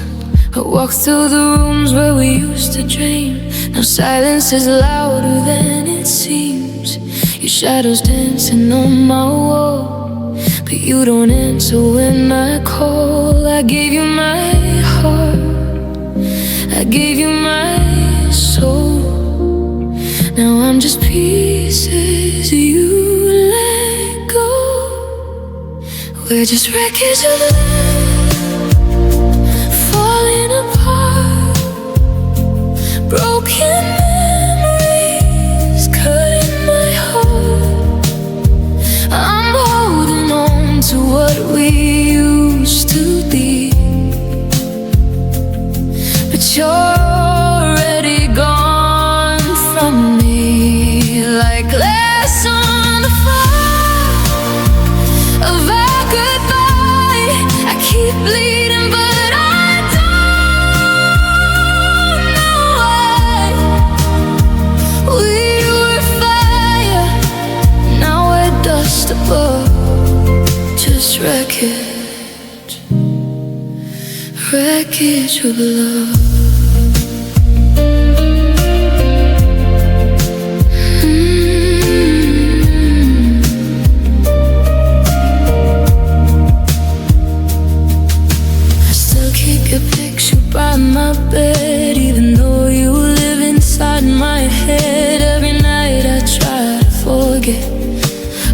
I walk through the rooms where we used to dream. Now silence is louder than it seems. Your shadow's dancing on my wall, but you don't answer when I call. I gave you my heart, I gave you my soul. Now I'm just pieces you let go. We're just wreckage of love, falling apart. Broken memories cutting my heart. I'm holding on to what we used to be, but you're already gone from me, like glass on the floor of our goodbye. I keep bleeding, but I don't know why. We were fire, now we're dust above. Just wreckage, wreckage of love. By my bed, even though you live inside my head. Every night I try to forget,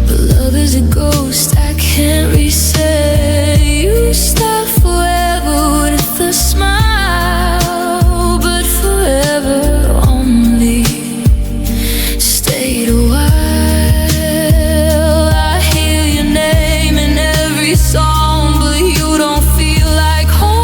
but love is a ghost I can't reset. You stop forever with a smile, but forever only stayed a while. I hear your name in every song, but you don't feel like home.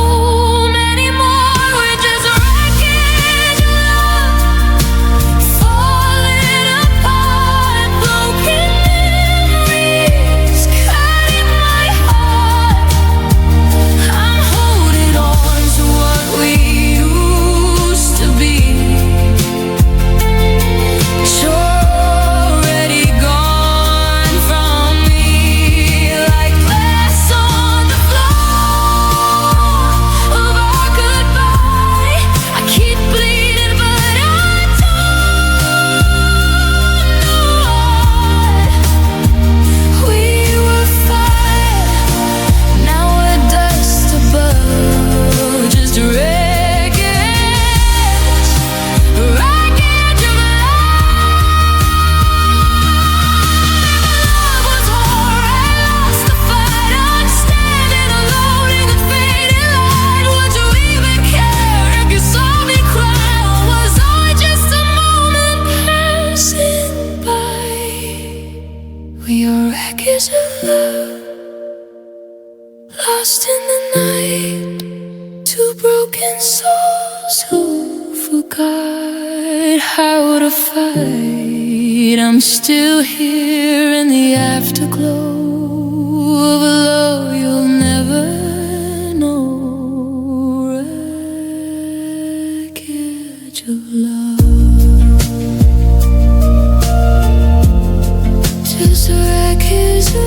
We are wreckage of love, lost in the night. Two broken souls who forgot how to fight. I'm still here in the afterglow of a love you'll never know. Wreckage of love. Just a wreckage of love.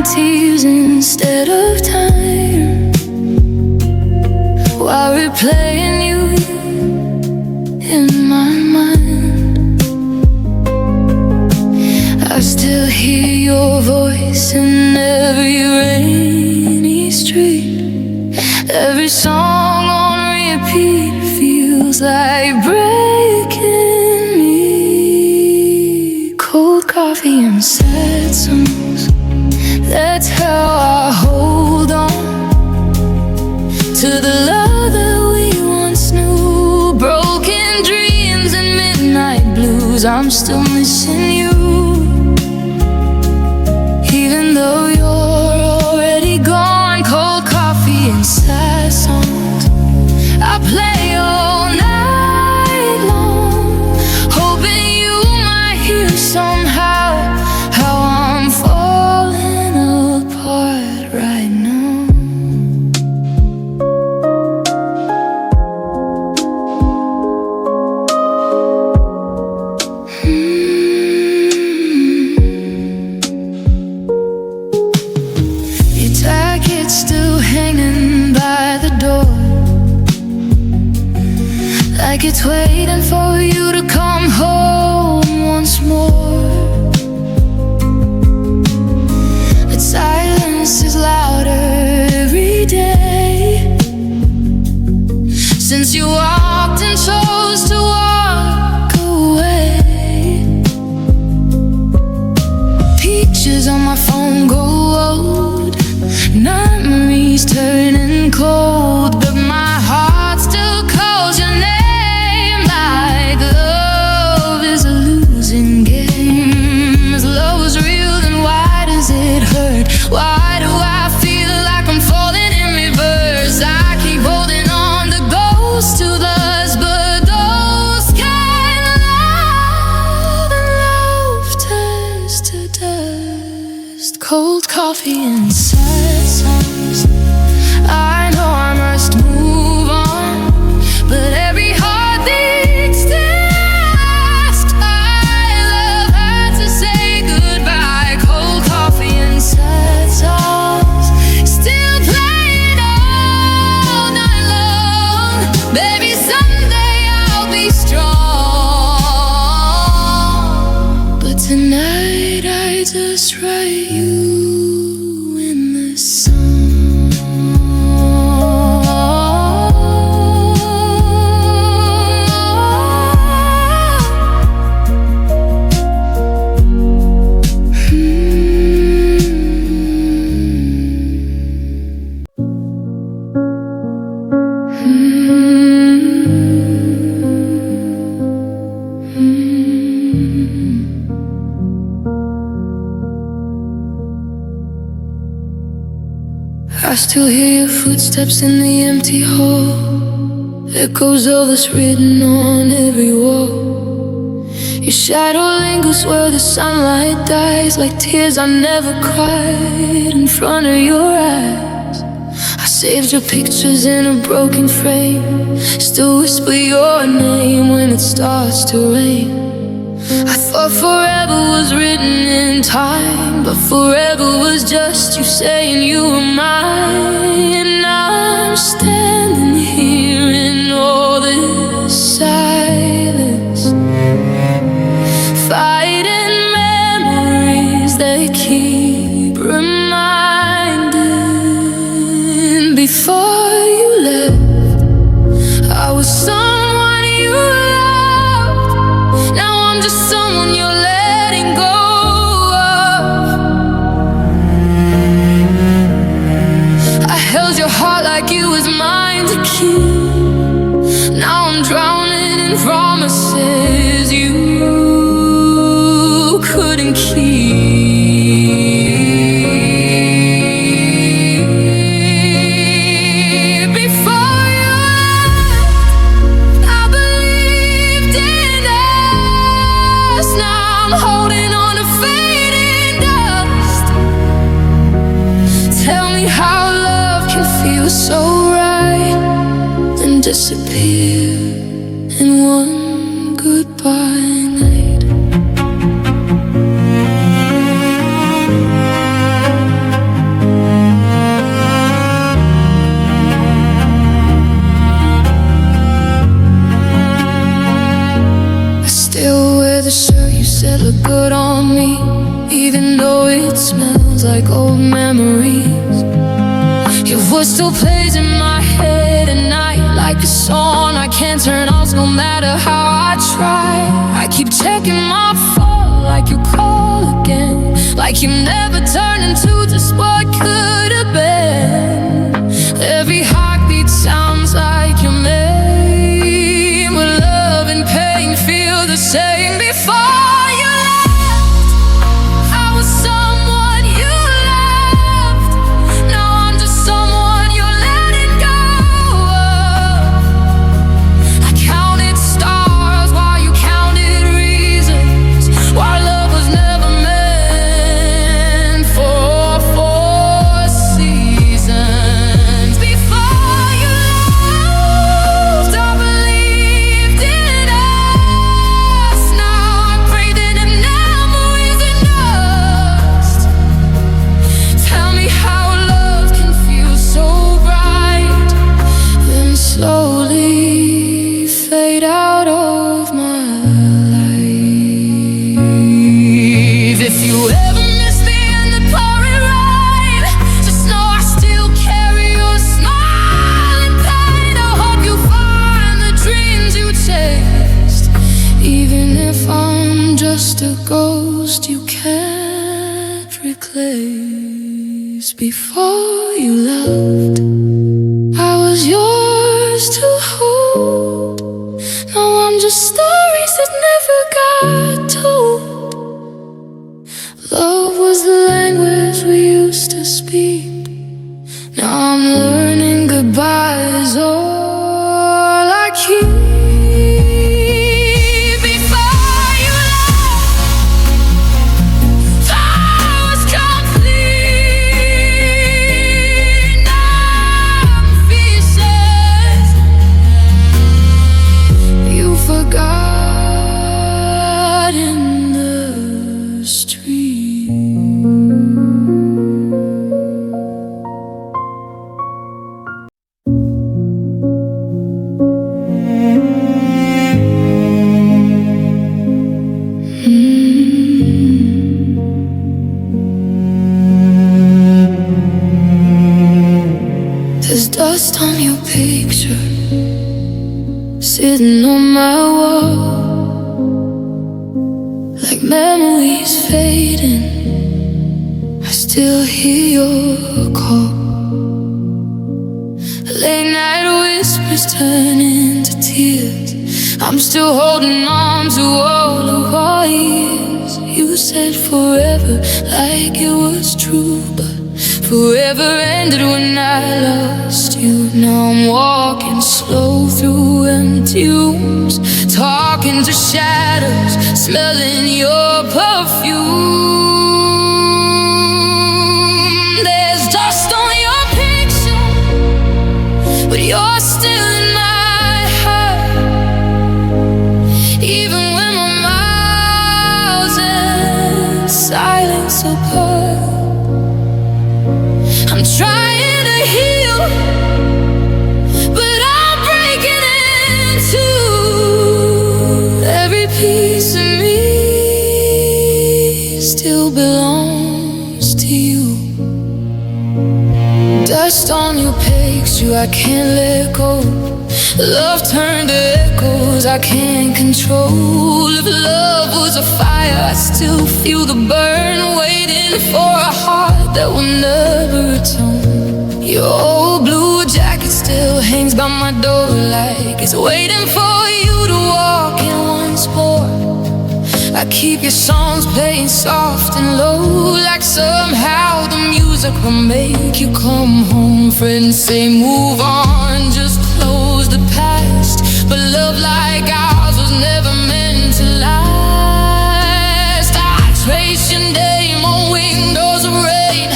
tears instead of time, while replaying you in my mind. I still hear your voice in every rainy street. Every song on repeat feels like breaking me. Cold coffee and sad songs, that's how I hold on to the love that we once knew. Broken dreams and midnight blues, I'm still missing you. Even though you're already gone, cold coffee and sad songs I play all night long, hoping you might hear somehow how I'm falling apart right now. Your jacket's still hanging by the door, like it's waiting for you to come home once more. But silence is louder every day since you walked and chose to walk away. Pictures on my phone go old, memories turning cold, but my heart still calls your name. Like love is a losing game. If love was real, then why does it hurt? Why do I feel like I'm falling in reverse? I keep holding on to ghosts to us, but those kind of love and love turns to dust. Cold coffee and sad songs, I know I must move on, but every heart beats fast. I love had to say goodbye. Cold coffee and sad songs still playing all night long. Baby, someday I'll be strong, but tonight I just write you in the sun. I still hear your footsteps in the empty hall, echoes of us written on every wall. Your shadow lingers where the sunlight dies, like tears I never cried in front of your eyes. I saved your pictures in a broken frame, still whisper your name when it starts to rain. I thought forever was written in time, but forever was just you saying you were mine. Now I'm standing here in all this silence, fighting memories that keep reminding. Before you left, I was someone you loved. Now I'm just someone you're letting go of. I held your heart like it was mine to keep. Now I'm drowning in promises you couldn't keep. Before you left, I believed in us. Now I'm holding on to fading dust. Tell me how love can feel so right and disappear in one goodbye night. though it smells like old memories. Your voice still plays in my head at night, like a song I can't turn off no matter how I try. I keep checking my phone like you call again, like you never turn into just what could have been. Every heartbeat sounds like you're made, but love and pain feel the same. Before you left, I was someone you loved. Now I'm just someone you're letting go of. I counted stars while you counted reasons, while love was never meant for four seasons. Before you left, I believed in us. Now I'm breathing in memories and dust. Tell me how love can feel so bright, then slowly fade out of my life. If you ever miss the end of pouring rain, just know I still carry your smile and pain. I hope you find the dreams you chased, even if I'm just a ghost you can't replace. Before you loved, I was yours to hold. Now I'm just stories that never got told. Love was the language we used to speak. Now I'm learning goodbye is all I keep. Before you left, I was complete. Now I'm pieces you forgot in the street. There's dust on your picture sitting on my wall, like memories fading. I still hear your call. Late night whispers turn into tears. I'm still holding on to all the years. You said forever like it was true, but forever ended when I lost you. Now I'm walking slow through empty rooms, talking to shadows, smelling your perfume. There's dust on your picture, but you're still in my heart. Even when we're miles in silence apart, I'm trying to heal, but I'm breaking into every piece of me still belongs to you. Dust on your picture, I can't let go. Love turned to echoes I can't control. If love was a fire, I still feel the burn, waiting for a heart that will never return. Your old blue jacket still hangs by my door, like it's waiting for you to walk in once more. I keep your songs playing soft and low, like somehow the music will make you come home. Friends say move on, just close the past, but love like ours was never meant to last. I trace your name on windows of rain,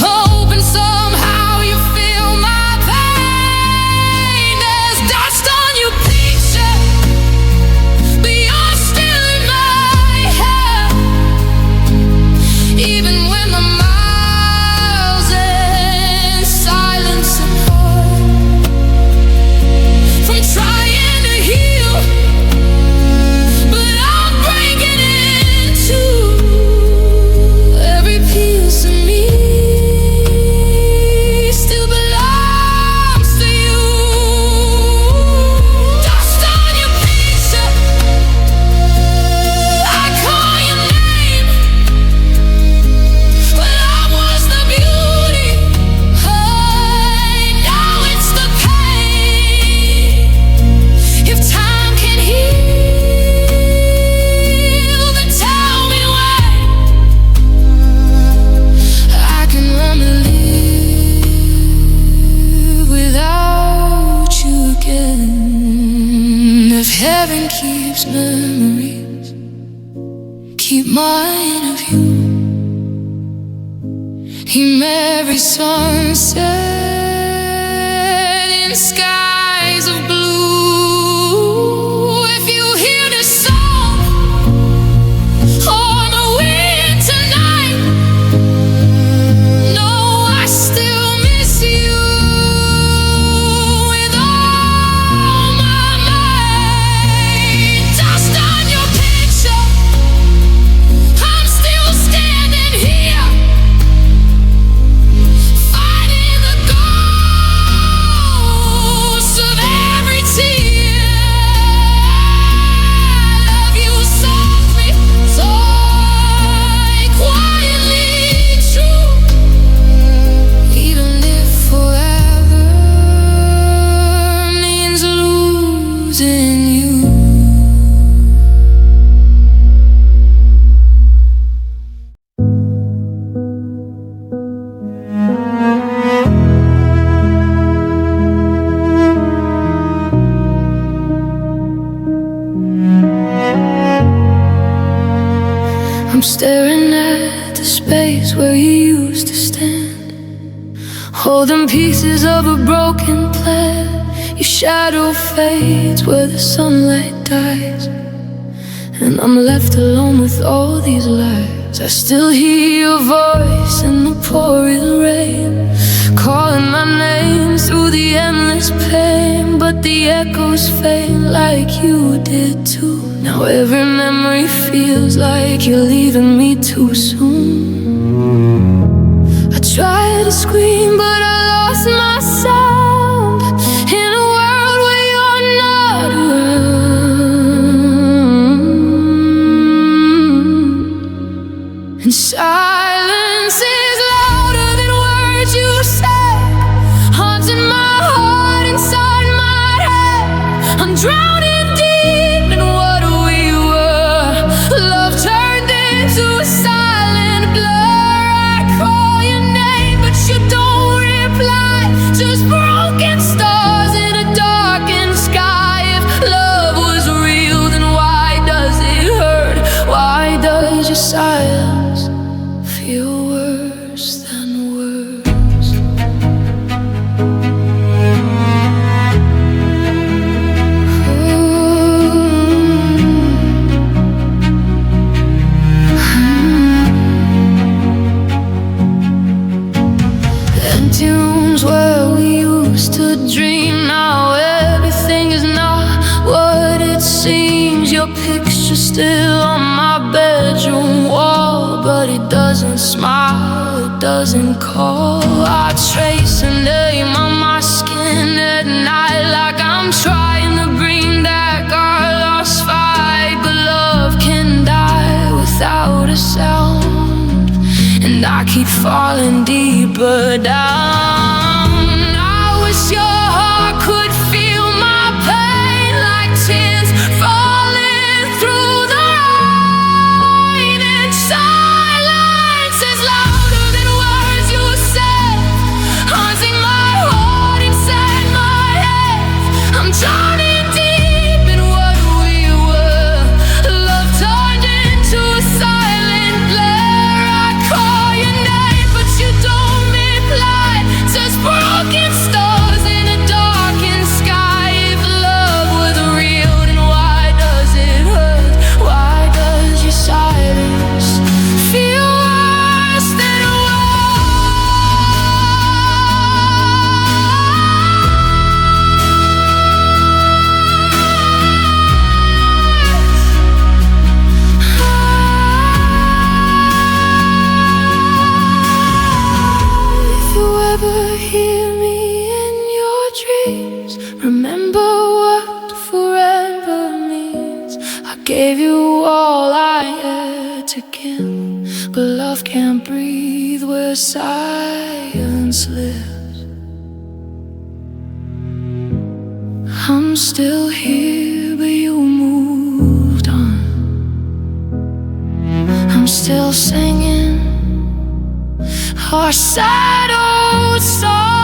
hoping somehow you feel my pain. There's dust on your picture, but you're still in my head. Even when the miles in silence apart, from trying to heal, but I'm cherished memories keep mine of you. He every sunset in skies of blue. If you hear this song on the wind tonight, know I still miss you with all my might. Dust on your picture, I'm still standing here, fighting the ghosts of every tear. Love you softly, so quietly true, even if forever means losing you. I'm staring at the space where you used to stand, holding pieces of a broken plan. Your shadow fades where the sunlight dies, and I'm left alone with all these lies. I still hear your voice in the pouring rain, calling my name through the endless pain. But the echoes fade like you did too. Now every memory feels like you're leaving me too soon. I tried to scream, but I lost my sound in a world where you're not around. And silence is louder than words you say, haunting my heart inside my head. I'm drowning deep in what we were. Love turned into a silent blur. I call your name, but you don't reply. Just broken stars in a darkened sky. If love was real, then why does it hurt? Why does your silence feel worse than words? Empty rooms where we used to dream. Now everything is not what it seems. Your picture's still on my bedroom wall, but it doesn't smile, it doesn't call. I trace a name on my skin at night, like I'm trying to bring back our lost fight. But love can die without a sound, and I keep falling deeper down. I wish your heart could feel my pain, like tears falling through the rain. And silence is louder than words you said, haunting my heart inside my head. I'm drowning deep in what we were. Love turned into a silent blur. I call your name, but you don't reply. Just broken stars in a darkened sky. If love was real, then why does it hurt? Why does your silence feel worse than If you ever hear me in your dreams, remember what forever means. I gave you all I had to give, but love can't breathe where silence lives. I'm still here, but you moved on. I'm still singing our settled song.